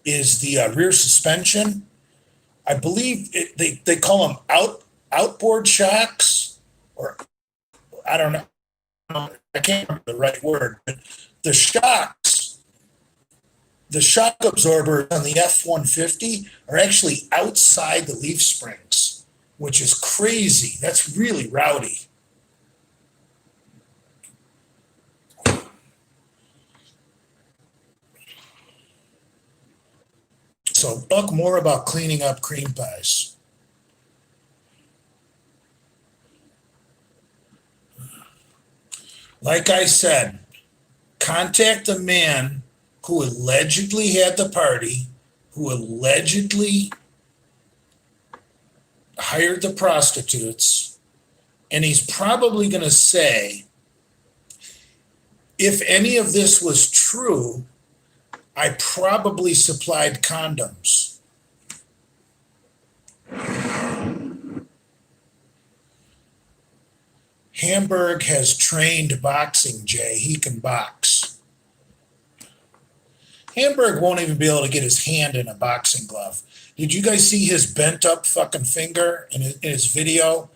Speaker 1: is the rear suspension. I believe they call them outboard shocks, or I don't know. I can't remember the right word, but the shocks, the shock absorbers on the F-150 are actually outside the leaf springs, which is crazy. That's really rowdy. So talk more about cleaning up cream pies. Like I said, contact the man who allegedly had the party, who allegedly hired the prostitutes, and he's probably going to say, if any of this was true, I probably supplied condoms. Hamburg has trained boxing, Jay. He can box. Hamburg won't even be able to get his hand in a boxing glove. Did you guys see his bent up fucking finger in his video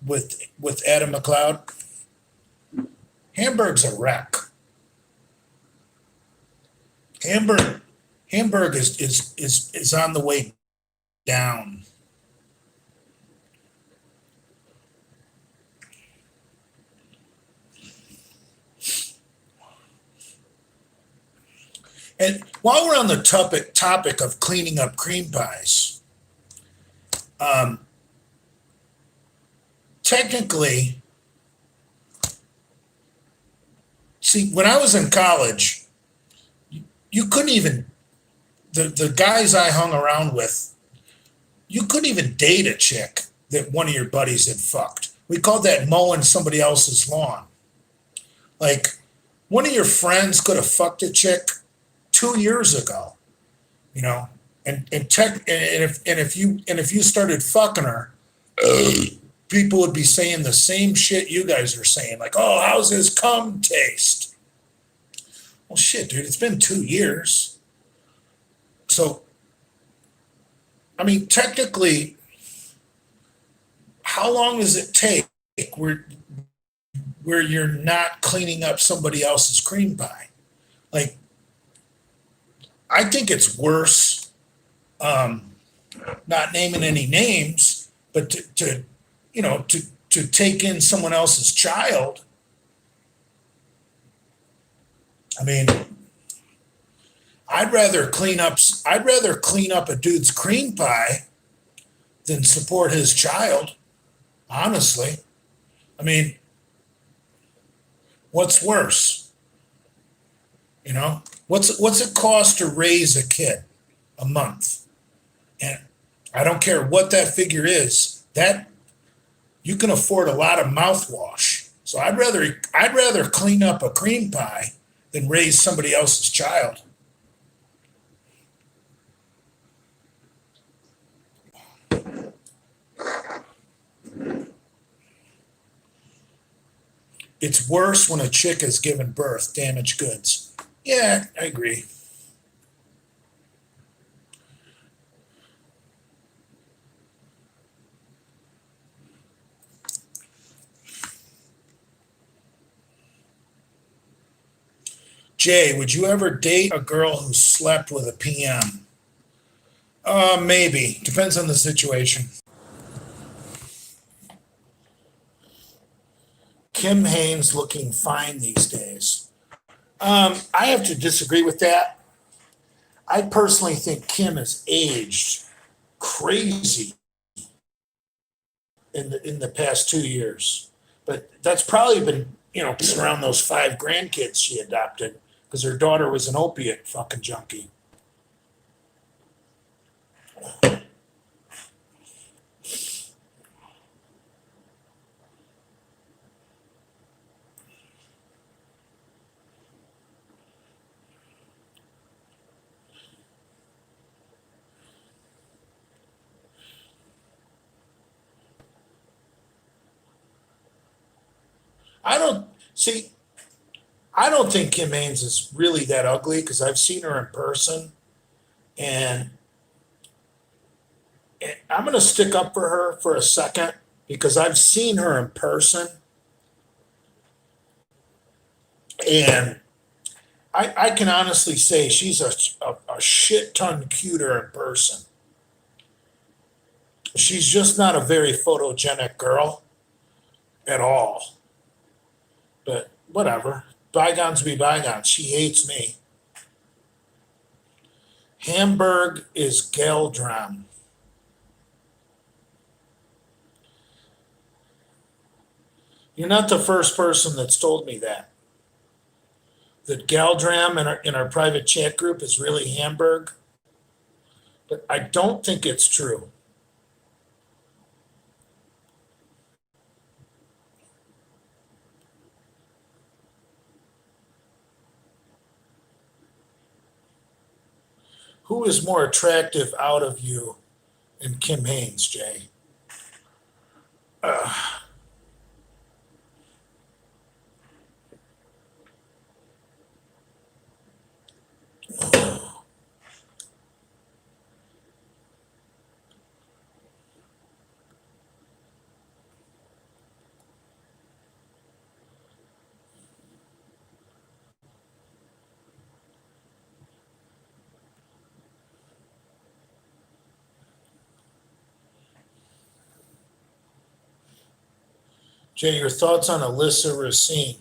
Speaker 1: with Adam McLeod? Hamburg's a wreck. Hamburg is on the way down. And while we're on the topic of cleaning up cream pies, technically, see, when I was in college, you couldn't even, the guys I hung around with, you couldn't even date a chick that one of your buddies had fucked. We called that mowing somebody else's lawn. Like, one of your friends could have fucked a chick 2 years ago, you know, and if you started fucking her, people would be saying the same shit you guys are saying, like, oh, how's his cum taste? Well, shit, dude, it's been 2 years. So, I mean, technically, how long does it take where you're not cleaning up somebody else's cream pie? Like, I think it's worse, not naming any names, but to take in someone else's child. I mean, I'd rather clean up a dude's cream pie than support his child, honestly. I mean, what's worse? You know, what's it cost to raise a kid a month? And I don't care what that figure is, that you can afford a lot of mouthwash. So I'd rather clean up a cream pie than raise somebody else's child. It's worse when a chick has given birth, damaged goods. Yeah, I agree. Jay, would you ever date a girl who slept with a PM? Maybe. Depends on the situation. Kim Haynes looking fine these days. I have to disagree with that. I personally think Kim has aged crazy in the past 2 years. But that's probably been, around those 5 grandkids she adopted because her daughter was an opiate fucking junkie. I don't see. I don't think Kim Haynes is really that ugly because I've seen her in person, and, and I'm going to stick up for her for a second because I've seen her in person, and I can honestly say she's a shit ton cuter in person. She's just not a very photogenic girl at all. But whatever. Bygones be bygones. She hates me. Hamburg is Geldram. You're not the first person that's told me that. That Geldram in our private chat group is really Hamburg. But I don't think it's true. Who is more attractive out of you and Kim Haynes, Jay? Uh, Jay, your thoughts on Alyssa Racine?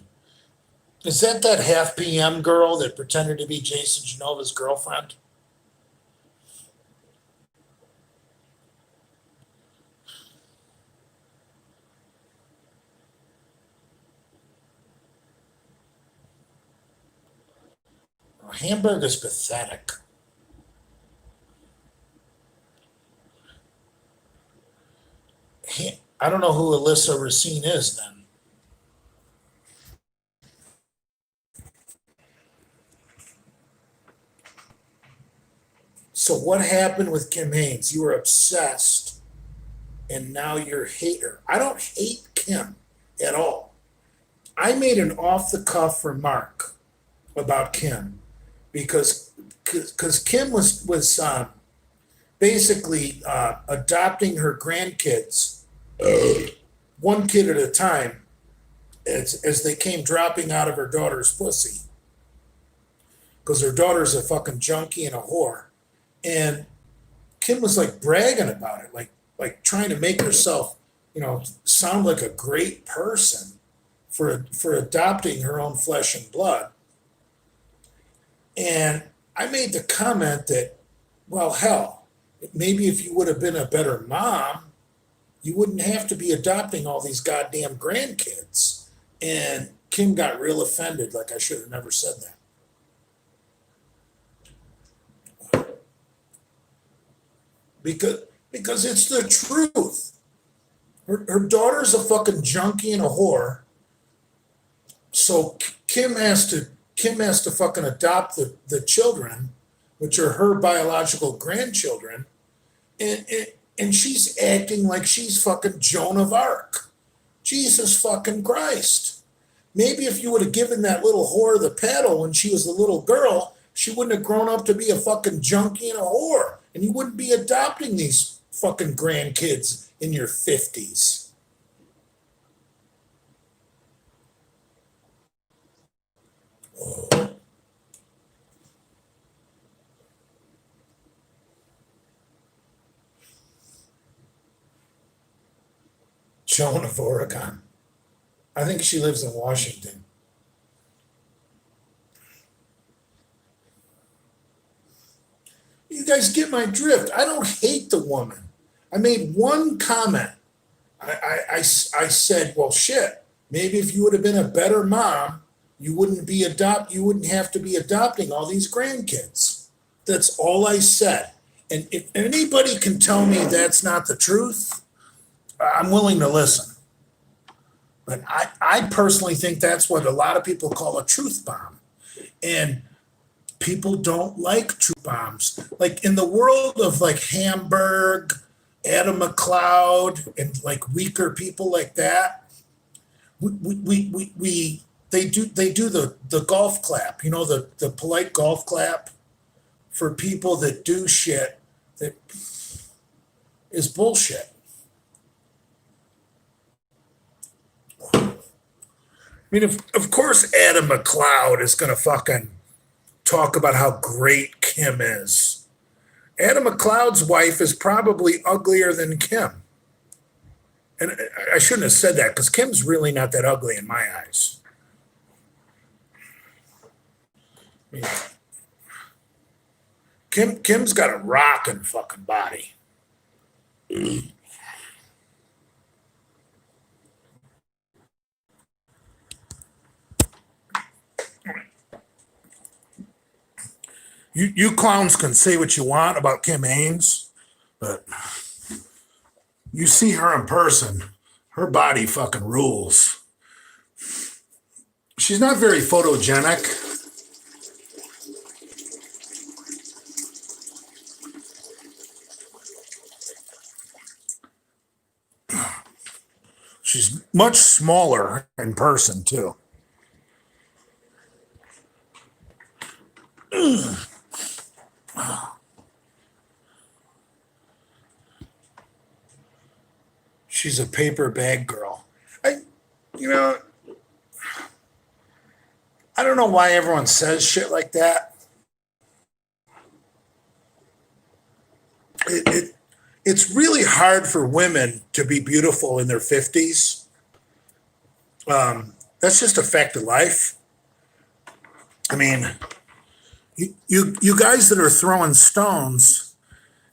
Speaker 1: Is that half PM girl that pretended to be Jason Genova's girlfriend? Hamburg is pathetic. I don't know who Alyssa Racine is then. So what happened with Kim Haynes? You were obsessed, and now you're a hater. I don't hate Kim at all. I made an off the cuff remark about Kim because Kim was basically adopting her grandkids one kid at a time as they came dropping out of her daughter's pussy because her daughter's a fucking junkie and a whore. And Kim was like bragging about it, like trying to make herself, sound like a great person for adopting her own flesh and blood. And I made the comment that, well, hell, maybe if you would have been a better mom, you wouldn't have to be adopting all these goddamn grandkids. And Kim got real offended, like I should have never said that. Because it's the truth. Her daughter's a fucking junkie and a whore. So Kim has to fucking adopt the children, which are her biological grandchildren, and she's acting like she's fucking Joan of Arc. Jesus fucking Christ. Maybe if you would have given that little whore the paddle when she was a little girl, she wouldn't have grown up to be a fucking junkie and a whore, and you wouldn't be adopting these fucking grandkids in your 50s. Oh. Joan of Oregon. I think she lives in Washington. You guys get my drift. I don't hate the woman. I made one comment. I said, well, shit, maybe if you would have been a better mom, you wouldn't have to be adopting all these grandkids. That's all I said. And if anybody can tell me that's not the truth, I'm willing to listen. But I personally think that's what a lot of people call a truth bomb. And people don't like truth bombs. Like in the world of like Hamburg, Adam McLeod, and like weaker people like that, they do the golf clap, the polite golf clap for people that do shit that is bullshit. I mean, of course Adam McLeod is going to fucking talk about how great Kim is. Adam McLeod's wife is probably uglier than Kim. And I shouldn't have said that because Kim's really not that ugly in my eyes. I mean, Kim's got a rockin' fucking body. You clowns can say what you want about Kim Haynes, but you see her in person, her body fucking rules. She's not very photogenic. She's much smaller in person, too. She's a paper bag girl. I don't know why everyone says shit like that. It's really hard for women to be beautiful in their 50s. That's just a fact of life. I mean, you guys that are throwing stones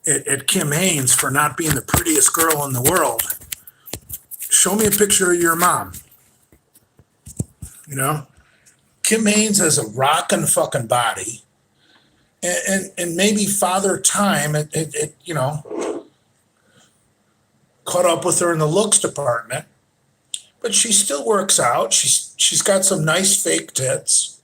Speaker 1: at Kim Haynes for not being the prettiest girl in the world, show me a picture of your mom. Kim Haynes has a rockin' fucking body, and maybe Father Time, caught up with her in the looks department, but she still works out. She's got some nice fake tits.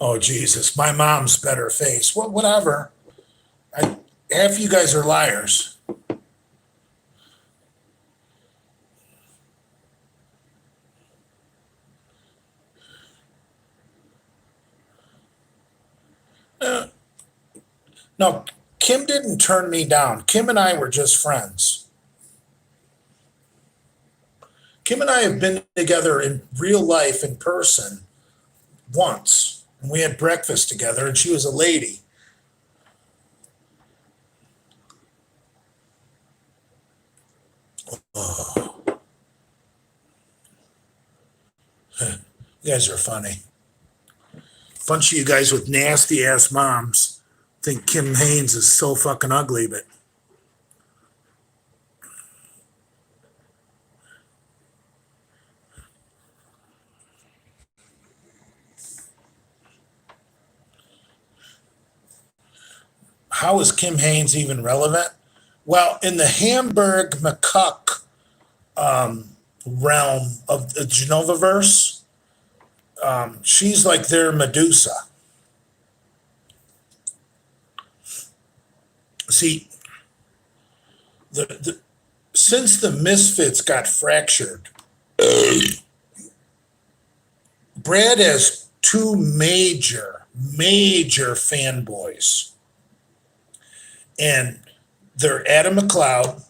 Speaker 1: Oh, Jesus. My mom's better face. Well, whatever. Half you guys are liars. No, Kim didn't turn me down. Kim and I were just friends. Kim and I have been together in real life in person once. And we had breakfast together, and she was a lady. Oh, you guys are funny. Bunch of you guys with nasty ass moms think Kim Haynes is so fucking ugly, but how is Kim Haynes even relevant? Well, in the Hamburg McCuck realm of the Genovaverse, she's like their Medusa. See, since the Misfits got fractured, Brad has two major fanboys, and they're Adam McLeod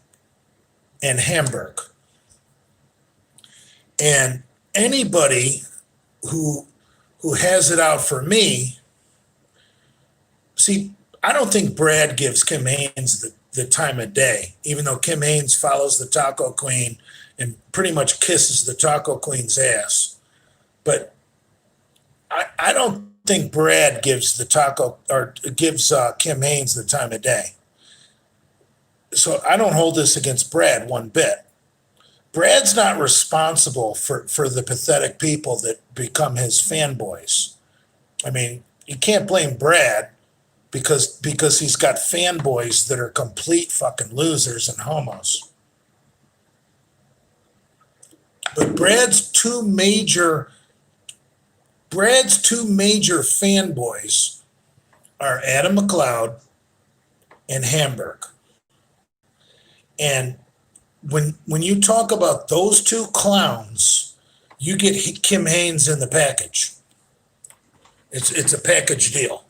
Speaker 1: and Hamburg. And anybody who has it out for me, see, I don't think Brad gives Kim Haynes the time of day, even though Kim Haynes follows the Taco Queen and pretty much kisses the Taco Queen's ass. But I don't think Brad gives Kim Haynes the time of day. So I don't hold this against Brad one bit. Brad's not responsible for the pathetic people that become his fanboys. I mean, you can't blame Brad because he's got fanboys that are complete fucking losers and homos. But Brad's two major fanboys are Adam McLeod and Hamburg. And when you talk about those two clowns, you get Kim Haynes in the package. It's a package deal.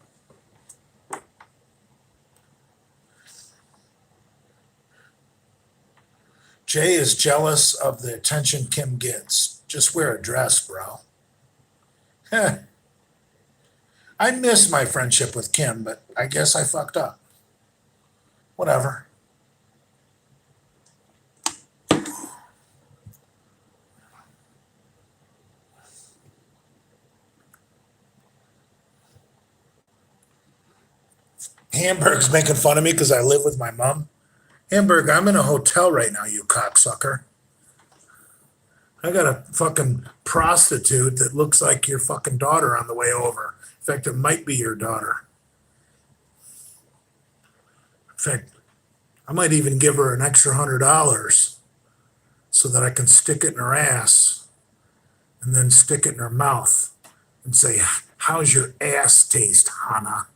Speaker 1: Jay is jealous of the attention Kim gets. Just wear a dress, bro. I miss my friendship with Kim, but I guess I fucked up. Whatever. Hamburg's making fun of me because I live with my mom. Hamburg, I'm in a hotel right now, you cocksucker. I got a fucking prostitute that looks like your fucking daughter on the way over. In fact, it might be your daughter. In fact, I might even give her an extra $100 so that I can stick it in her ass and then stick it in her mouth and say, "How's your ass taste, Hannah?"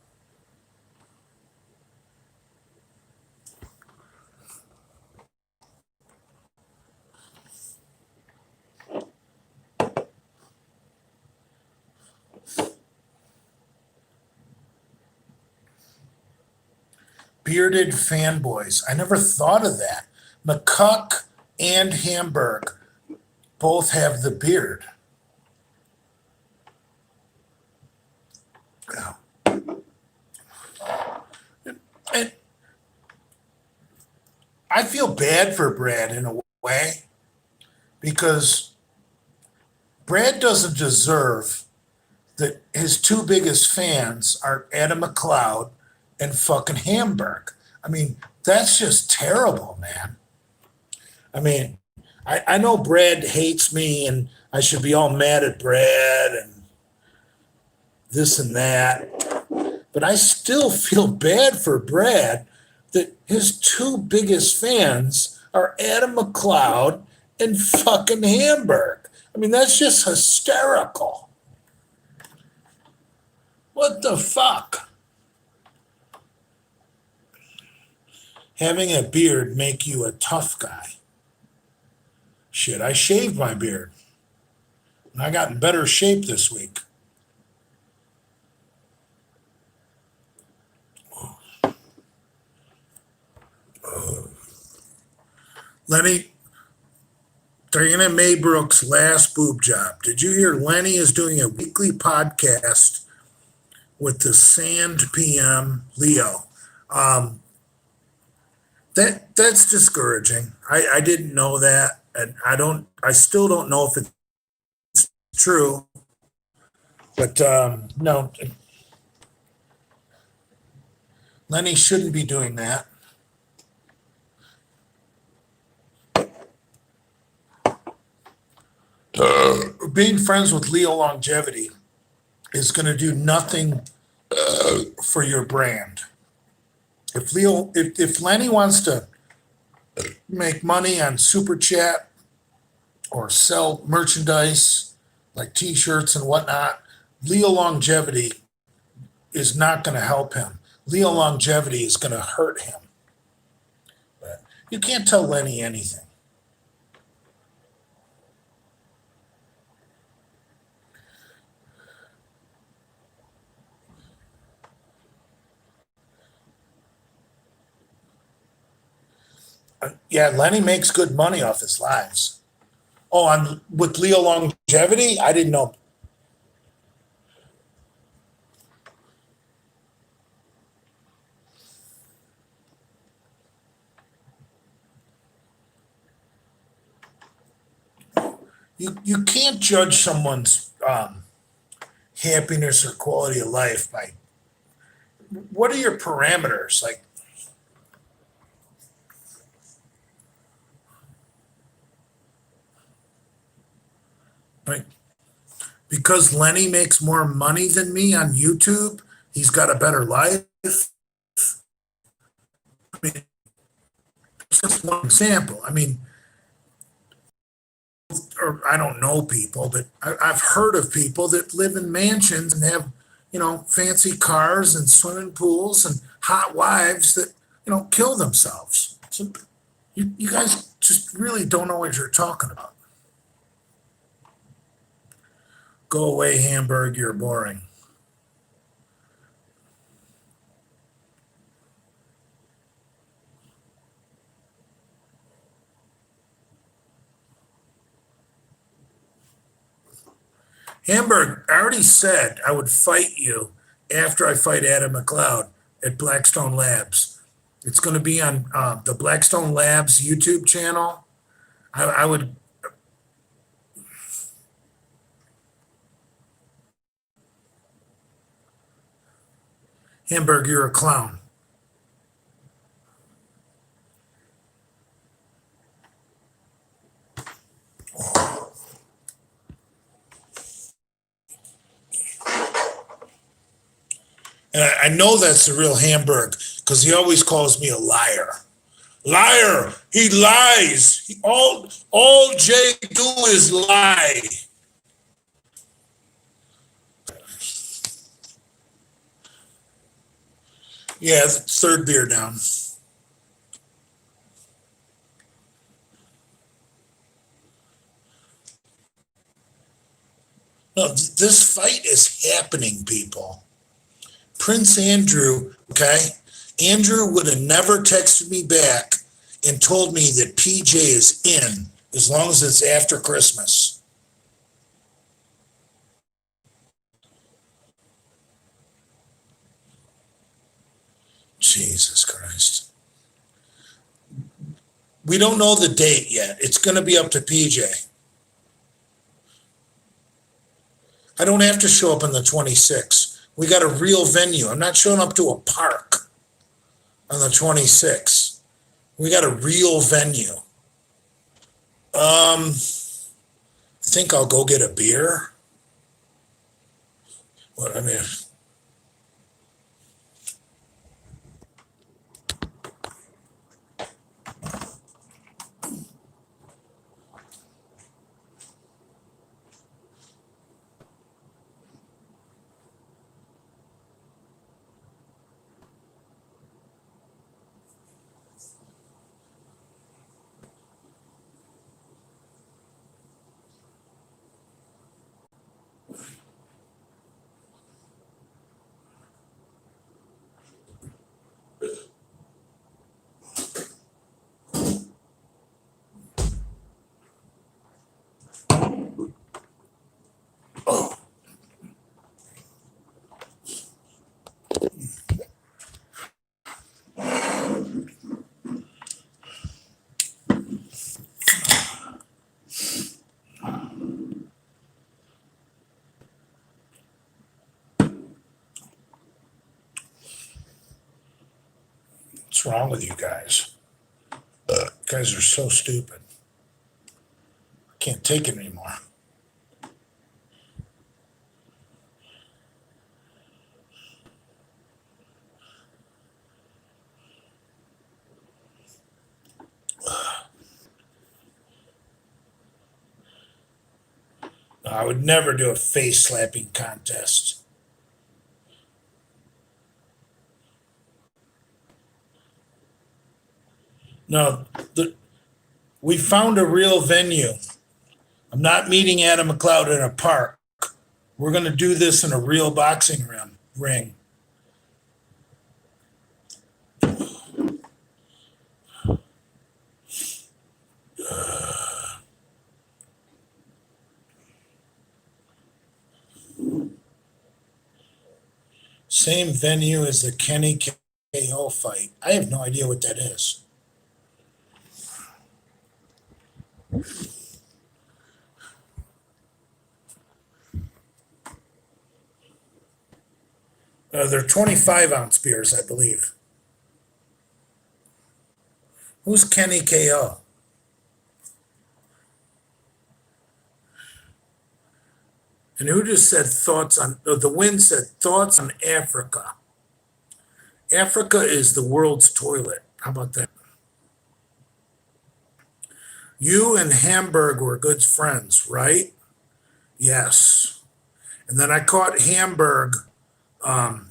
Speaker 1: Bearded fanboys. I never thought of that. McCuck and Hamburg both have the beard. And I feel bad for Brad in a way because Brad doesn't deserve that his two biggest fans are Adam McLeod and fucking Hamburg. I mean, that's just terrible, man. I mean, I know Brad hates me and I should be all mad at Brad and this and that. But I still feel bad for Brad that his two biggest fans are Adam McLeod and fucking Hamburg. I mean, that's just hysterical. What the fuck? Having a beard make you a tough guy. Shit, I shaved my beard. And I got in better shape this week. Lenny, Diana Maybrook's last boob job. Did you hear Lenny is doing a weekly podcast with the Sand PM Leo? Um, that's discouraging. I didn't know that, and I still don't know if it's true. But no, Lenny shouldn't be doing that. Being friends with Leo Longevity is going to do nothing for your brand. If Lenny wants to make money on Super Chat or sell merchandise like T-shirts and whatnot, Leo Longevity is not going to help him. Leo Longevity is going to hurt him. But you can't tell Lenny anything. Yeah, Lenny makes good money off his lives. Oh, I'm with Leo Longevity? I didn't know. You can't judge someone's happiness or quality of life by what are your parameters? Like because Lenny makes more money than me on YouTube, he's got a better life. I mean, it's just one example. I mean, or I don't know people, but I've heard of people that live in mansions and have, fancy cars and swimming pools and hot wives that, kill themselves. So you guys just really don't know what you're talking about. Go away, Hamburg, you're boring. Hamburg, I already said I would fight you after I fight Adam McLeod at Blackstone Labs. It's going to be on the Blackstone Labs YouTube channel. I would. Hamburg, you're a clown. And I know that's the real Hamburg because he always calls me a liar. Liar. He lies. All Jay do is lie. Yeah, third beer down. No, this fight is happening, people. Prince Andrew, okay? Andrew would have never texted me back and told me that PJ is in as long as it's after Christmas. Jesus Christ. We don't know the date yet. It's going to be up to PJ. I don't have to show up on the 26th. We got a real venue. I'm not showing up to a park on the 26th. We got a real venue. I think I'll go get a beer. What I mean, What's wrong with you guys? You guys are so stupid. I can't take it anymore. I would never do a face slapping contest. No, we found a real venue. I'm not meeting Adam McLeod in a park. We're going to do this in a real boxing ring. Same venue as the Kenny KO fight. I have no idea what that is. They're 25-ounce beers, I believe. Who's Kenny KO? And who just said thoughts on, the Wind said thoughts on Africa. Africa is the world's toilet. How about that? You and Hamburg were good friends, right? Yes. And then I caught Hamburg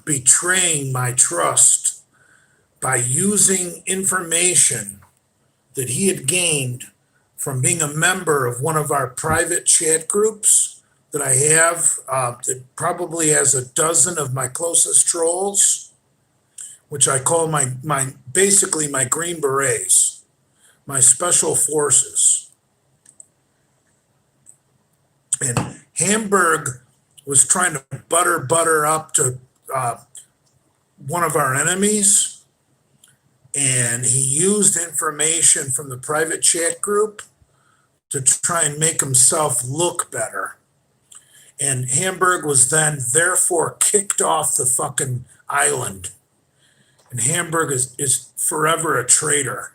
Speaker 1: betraying my trust by using information that he had gained from being a member of one of our private chat groups that I have that probably has a dozen of my closest trolls, which I call my basically my Green Berets, my special forces. And Hamburg was trying to butter up to one of our enemies, and he used information from the private chat group to try and make himself look better. And Hamburg was then therefore kicked off the fucking island. And Hamburg is forever a traitor.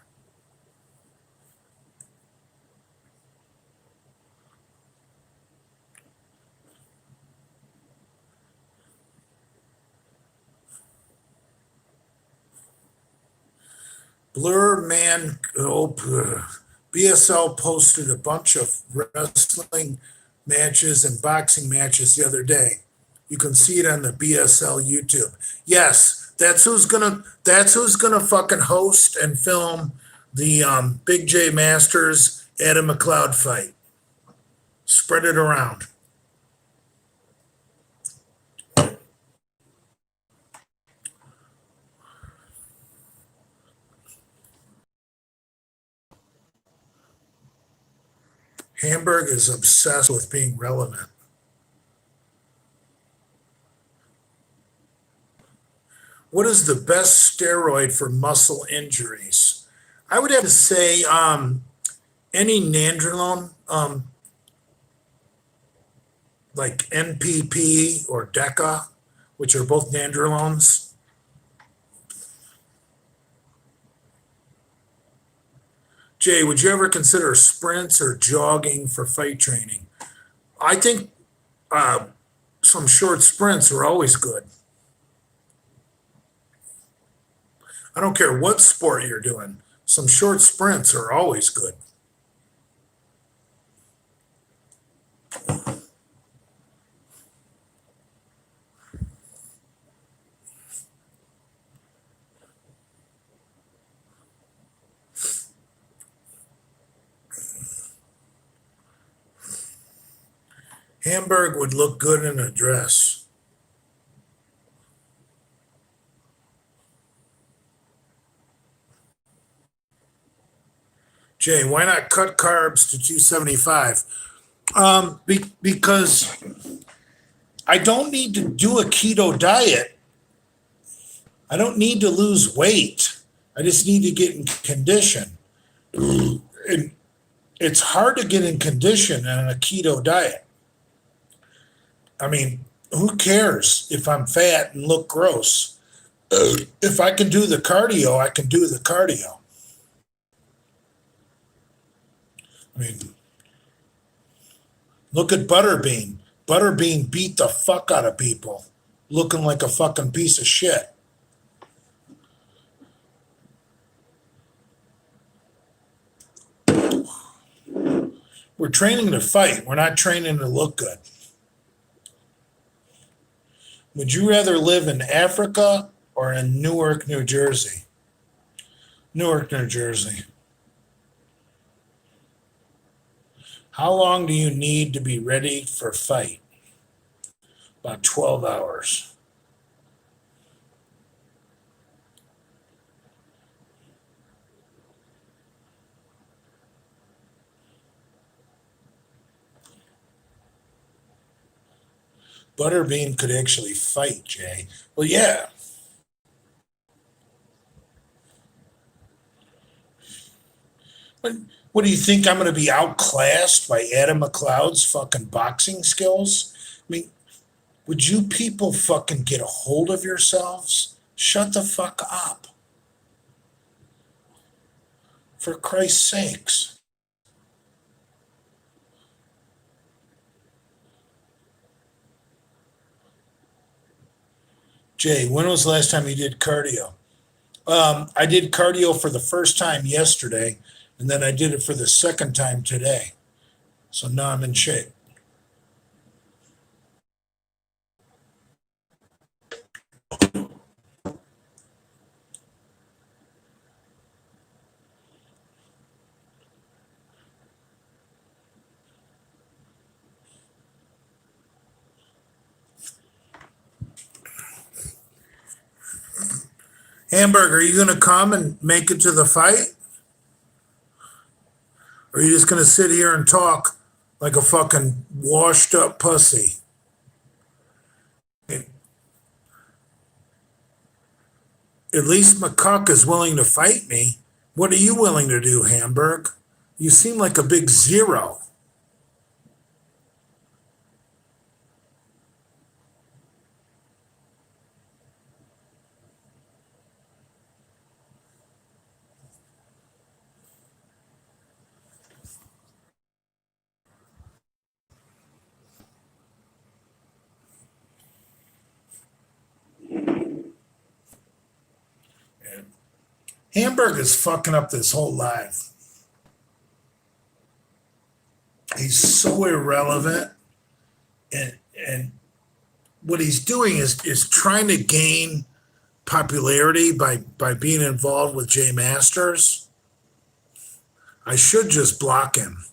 Speaker 1: Blur Man, BSL posted a bunch of wrestling matches and boxing matches the other day. You can see it on the BSL YouTube. Yes, that's who's gonna fucking host and film the Big J Masters Adam McLeod fight. Spread it around. Hamburg is obsessed with being relevant. What is the best steroid for muscle injuries? I would have to say any nandrolone, like NPP or DECA, which are both nandrolones. Jay, would you ever consider sprints or jogging for fight training? I think some short sprints are always good. I don't care what sport you're doing. Some short sprints are always good. Hamburg would look good in a dress. Jay, why not cut carbs to 275? Because I don't need to do a keto diet. I don't need to lose weight. I just need to get in condition. And it's hard to get in condition on a keto diet. I mean, who cares if I'm fat and look gross? If I can do the cardio, I can do the cardio. I mean, look at Butterbean. Butterbean beat the fuck out of people, looking like a fucking piece of shit. We're training to fight. We're not training to look good. Would you rather live in Africa or in Newark, New Jersey? Newark, New Jersey. How long do you need to be ready for a fight? About 12 hours. Butterbean could actually fight, Jay. Well, yeah. What, what do you think? I'm going to be outclassed by Adam McLeod's fucking boxing skills? I mean, would you people fucking get a hold of yourselves? Shut the fuck up. For Christ's sakes. Jay, when was the last time you did cardio? I did cardio for the first time yesterday, and then I did it for the second time today. So now I'm in shape. Hamburg, are you going to come and make it to the fight? Or are you just going to sit here and talk like a fucking washed up pussy? At least McCuck is willing to fight me. What are you willing to do, Hamburg? You seem like a big zero. Hamburg is fucking up this whole life. He's so irrelevant, and what he's doing is trying to gain popularity by being involved with Jay Masters. I should just block him.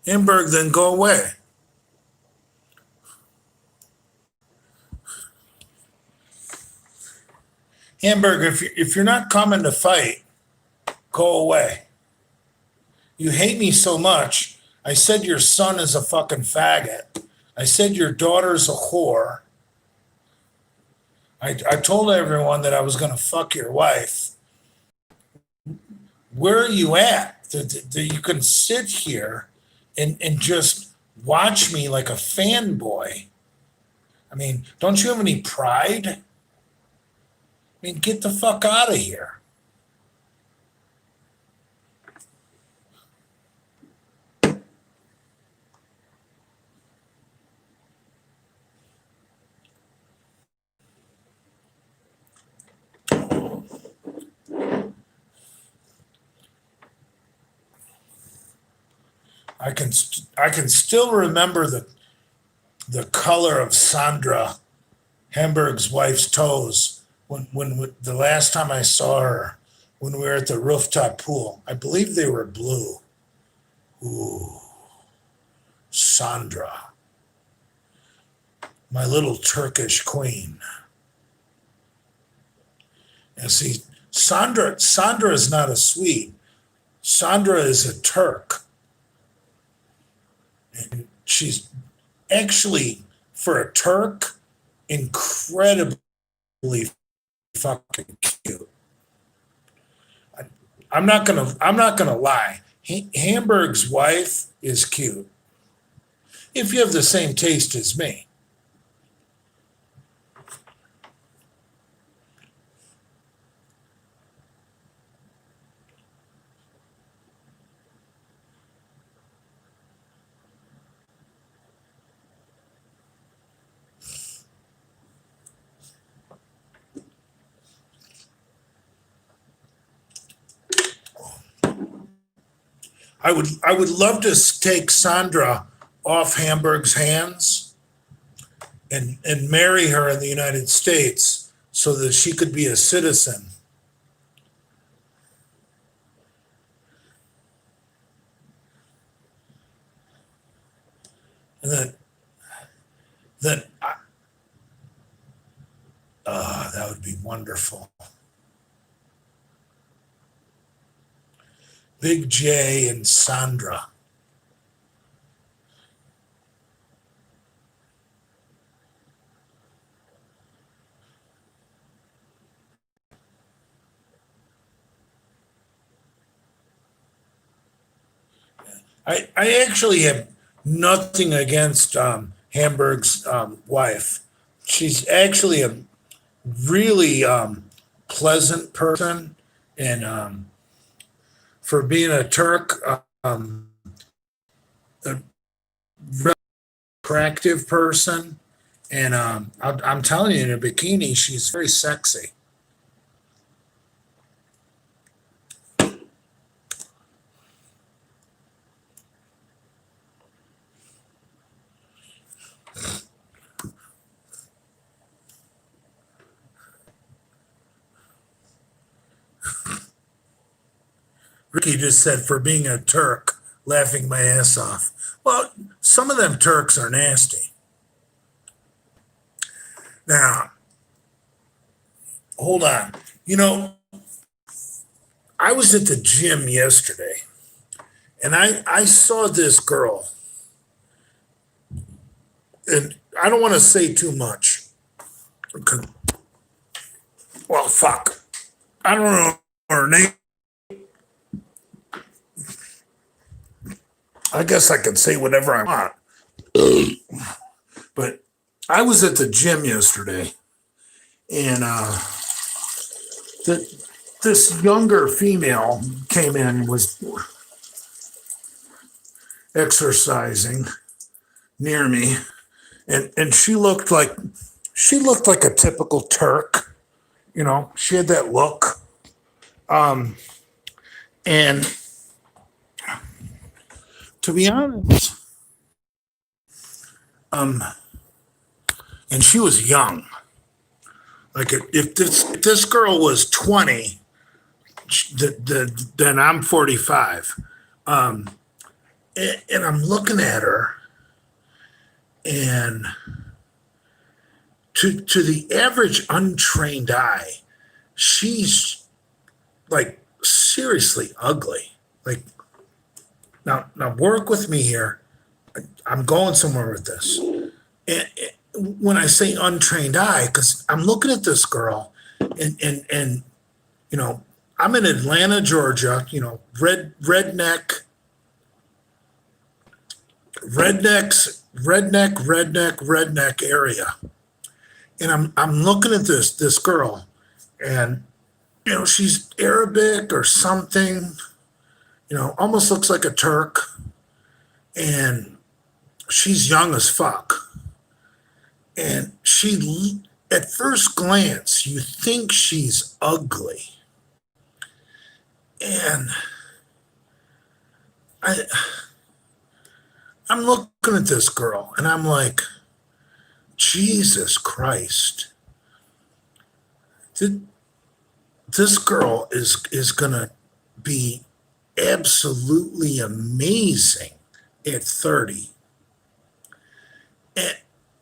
Speaker 1: Hamburg, then go away. Hamburg, if you're not coming to fight, go away. You hate me so much. I said your son is a fucking faggot. I said your daughter's a whore. I told everyone that I was going to fuck your wife. Where are you at? That you can sit here and just watch me like a fanboy. I mean, don't you have any pride? I mean, get the fuck out of here. I can still remember the color of Sandra Hamburg's wife's toes when the last time I saw her when we were at the rooftop pool. I believe they were blue. Ooh, Sandra, my little Turkish queen. And see, Sandra is not a Swede. Sandra is a Turk. And she's actually, for a Turk, incredibly fucking cute. I'm not gonna lie. Hamburg's wife is cute. If you have the same taste as me. I would love to take Sandra off Hamburg's hands and marry her in the United States so that she could be a citizen. And then that would be wonderful. Big J and Sandra. I actually have nothing against Hamburg's wife. She's actually a really pleasant person, and for being a Turk, a very attractive person. And I'm telling you, in a bikini, she's very sexy. Ricky just said, for being a Turk, laughing my ass off. Well, some of them Turks are nasty. Now, hold on. I was at the gym yesterday and I saw this girl, and I don't want to say too much. Well, fuck. I don't know her name. I guess I can say whatever I want. But I was at the gym yesterday, and this younger female came in, was exercising near me, and she looked like a typical Turk. She had that look. And to be honest, and she was young. Like if this girl was 20, then I'm 45. And I'm looking at her, and to the average untrained eye, she's like seriously ugly. Like, now work with me here. I'm going somewhere with this. And when I say untrained eye, because I'm looking at this girl, and I'm in Atlanta, Georgia. Redneck area, and I'm looking at this girl, and she's Arabic or something. Almost looks like a Turk, and she's young as fuck. And at first glance, you think she's ugly. And I'm looking at this girl, and I'm like, Jesus Christ. This girl is going to be absolutely amazing at 30.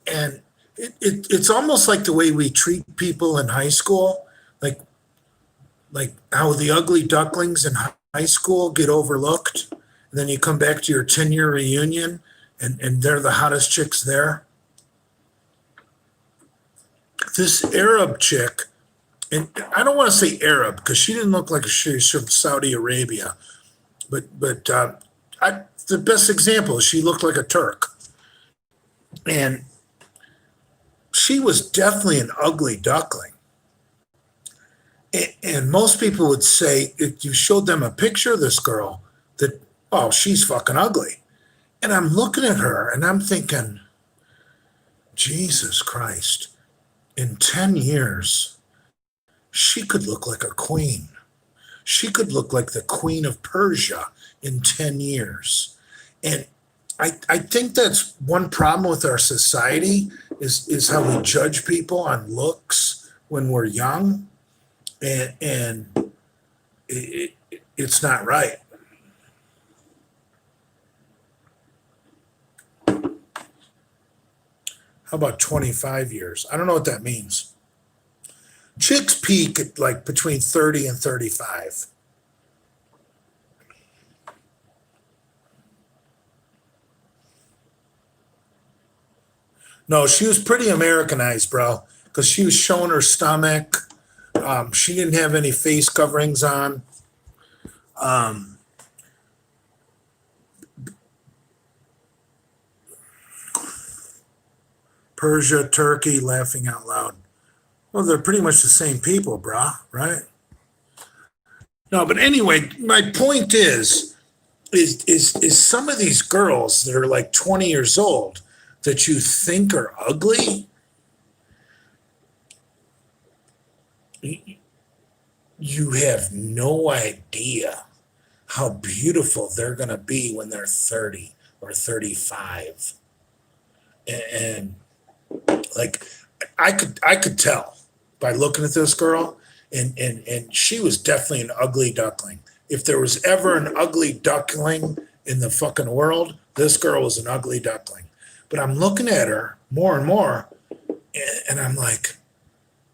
Speaker 1: And it's almost like the way we treat people in high school, like how the ugly ducklings in high school get overlooked, and then you come back to your 10-year reunion, and they're the hottest chicks there. this Arab chick, and I don't want to say Arab because she didn't look like she's from Saudi Arabia, but the best example is she looked like a Turk, and she was definitely an ugly duckling. And most people would say if you showed them a picture of this girl, that oh, she's fucking ugly. And I'm looking at her and I'm thinking, Jesus Christ, in 10 years, she could look like a queen. She could look like the Queen of Persia in 10 years. And I think that's one problem with our society is how we judge people on looks when we're young. And it's not right. How about 25 years? I don't know what that means. Chicks peak at like between 30 and 35. No, she was pretty Americanized, bro, because she was showing her stomach. She didn't have any face coverings on. Um, Persia, Turkey, laughing out loud. Well, they're pretty much the same people, brah, right? No, but anyway, my point is some of these girls that are like 20 years old that you think are ugly, you have no idea how beautiful they're going to be when they're 30 or 35. And like I could tell by looking at this girl, and she was definitely an ugly duckling. If there was ever an ugly duckling in the fucking world, this girl was an ugly duckling. But I'm looking at her more and more, and I'm like,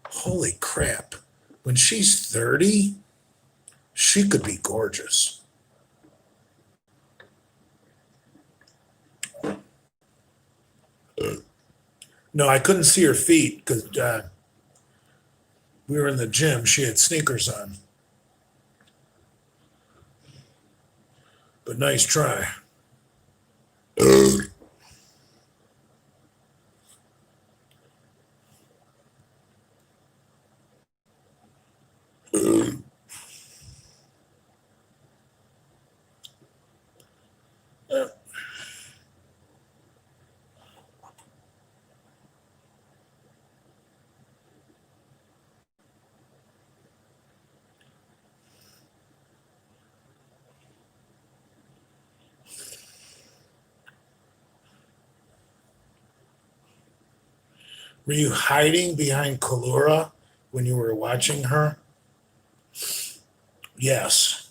Speaker 1: holy crap. When she's 30, she could be gorgeous. No, I couldn't see her feet because we were in the gym. She had sneakers on. But nice try. Were you hiding behind Kalura when you were watching her? Yes.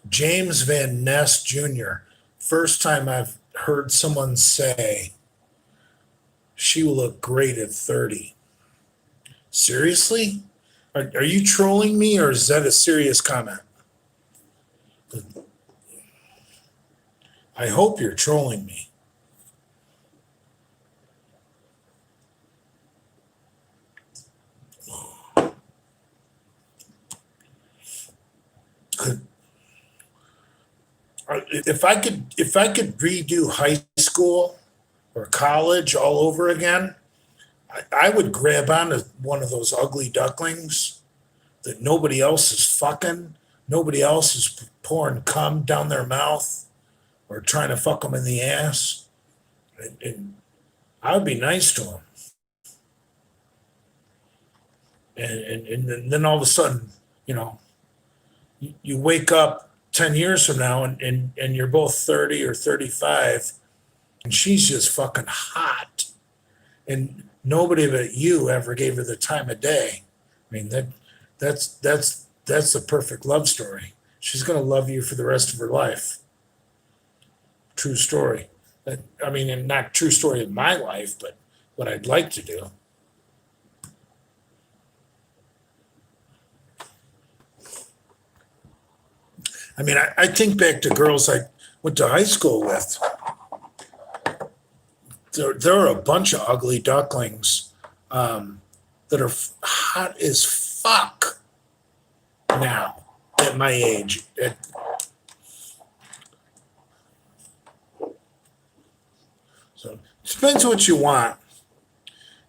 Speaker 1: James Van Ness Jr. First time I've heard someone say she will look great at 30. Seriously? Are you trolling me or is that a serious comment? I hope you're trolling me. If I could redo high school or college all over again, I would grab onto one of those ugly ducklings that nobody else is fucking, nobody else is pouring cum down their mouth or trying to fuck them in the ass, and I would be nice to them. And then all of a sudden, you know, you wake up 10 years from now and you're both 30 or 35 and she's just fucking hot and nobody but you ever gave her the time of day. I mean, that's the perfect love story. She's going to love you for the rest of her life. True story. I mean, and not true story of my life, but what I'd like to do. I mean, I think back to girls I went to high school with. There are a bunch of ugly ducklings that are hot as fuck now at my age. So it depends what you want.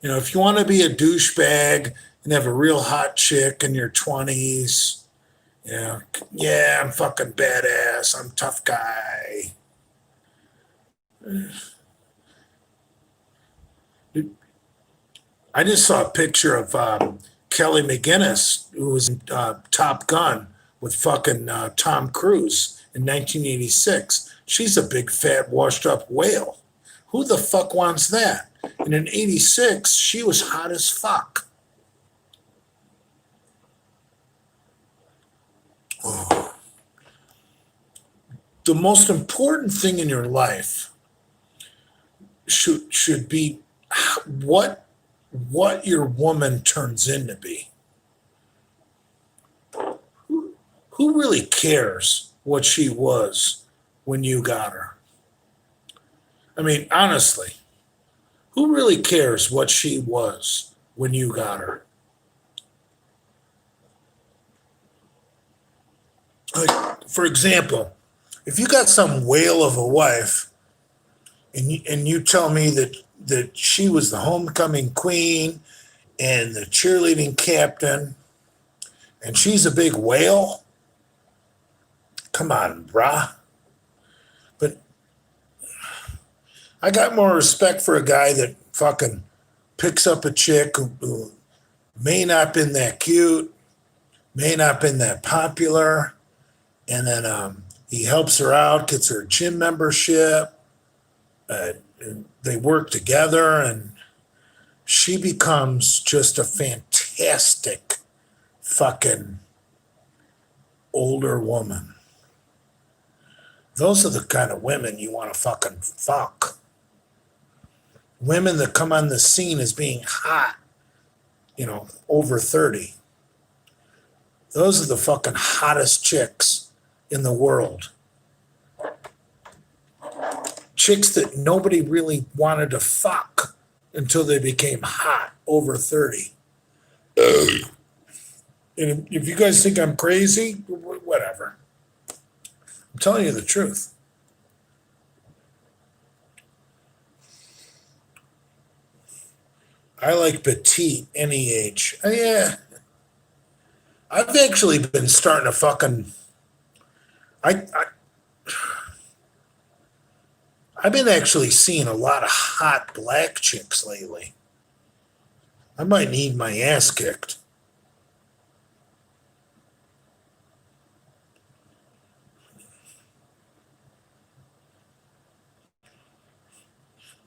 Speaker 1: You know, if you want to be a douchebag and have a real hot chick in your 20s, you know, yeah, I'm fucking badass. I'm a tough guy. I just saw a picture of Kelly McGinnis, who was in Top Gun with fucking Tom Cruise in 1986. She's a big, fat, washed up whale. Who the fuck wants that? And in 86, she was hot as fuck. Oh. The most important thing in your life should be what your woman turns into be. Who really cares what she was when you got her? I mean, honestly, who really cares what she was when you got her? Like, for example, if you got some whale of a wife and you tell me that she was the homecoming queen and the cheerleading captain and she's a big whale, come on, brah. But I got more respect for a guy that fucking picks up a chick who may not been that cute, may not been that popular, and then he helps her out, gets her a gym membership. They work together, and she becomes just a fantastic fucking older woman. Those are the kind of women you want to fucking fuck. Women that come on the scene as being hot, you know, over 30. Those are the fucking hottest chicks in the world. Chicks that nobody really wanted to fuck until they became hot over 30. And if you guys think I'm crazy, whatever. I'm telling you the truth. I like petite any age. Yeah. I've actually been starting to fucking I've been actually seeing a lot of hot black chicks lately. I might need my ass kicked.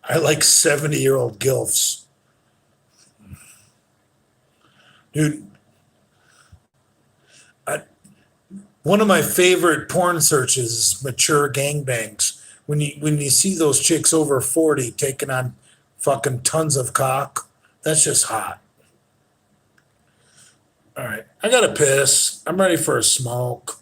Speaker 1: I like 70-year-old gilfs. Dude, one of my favorite porn searches is mature gangbangs. When you see those chicks over 40 taking on fucking tons of cock, that's just hot. All right, I gotta piss. I'm ready for a smoke.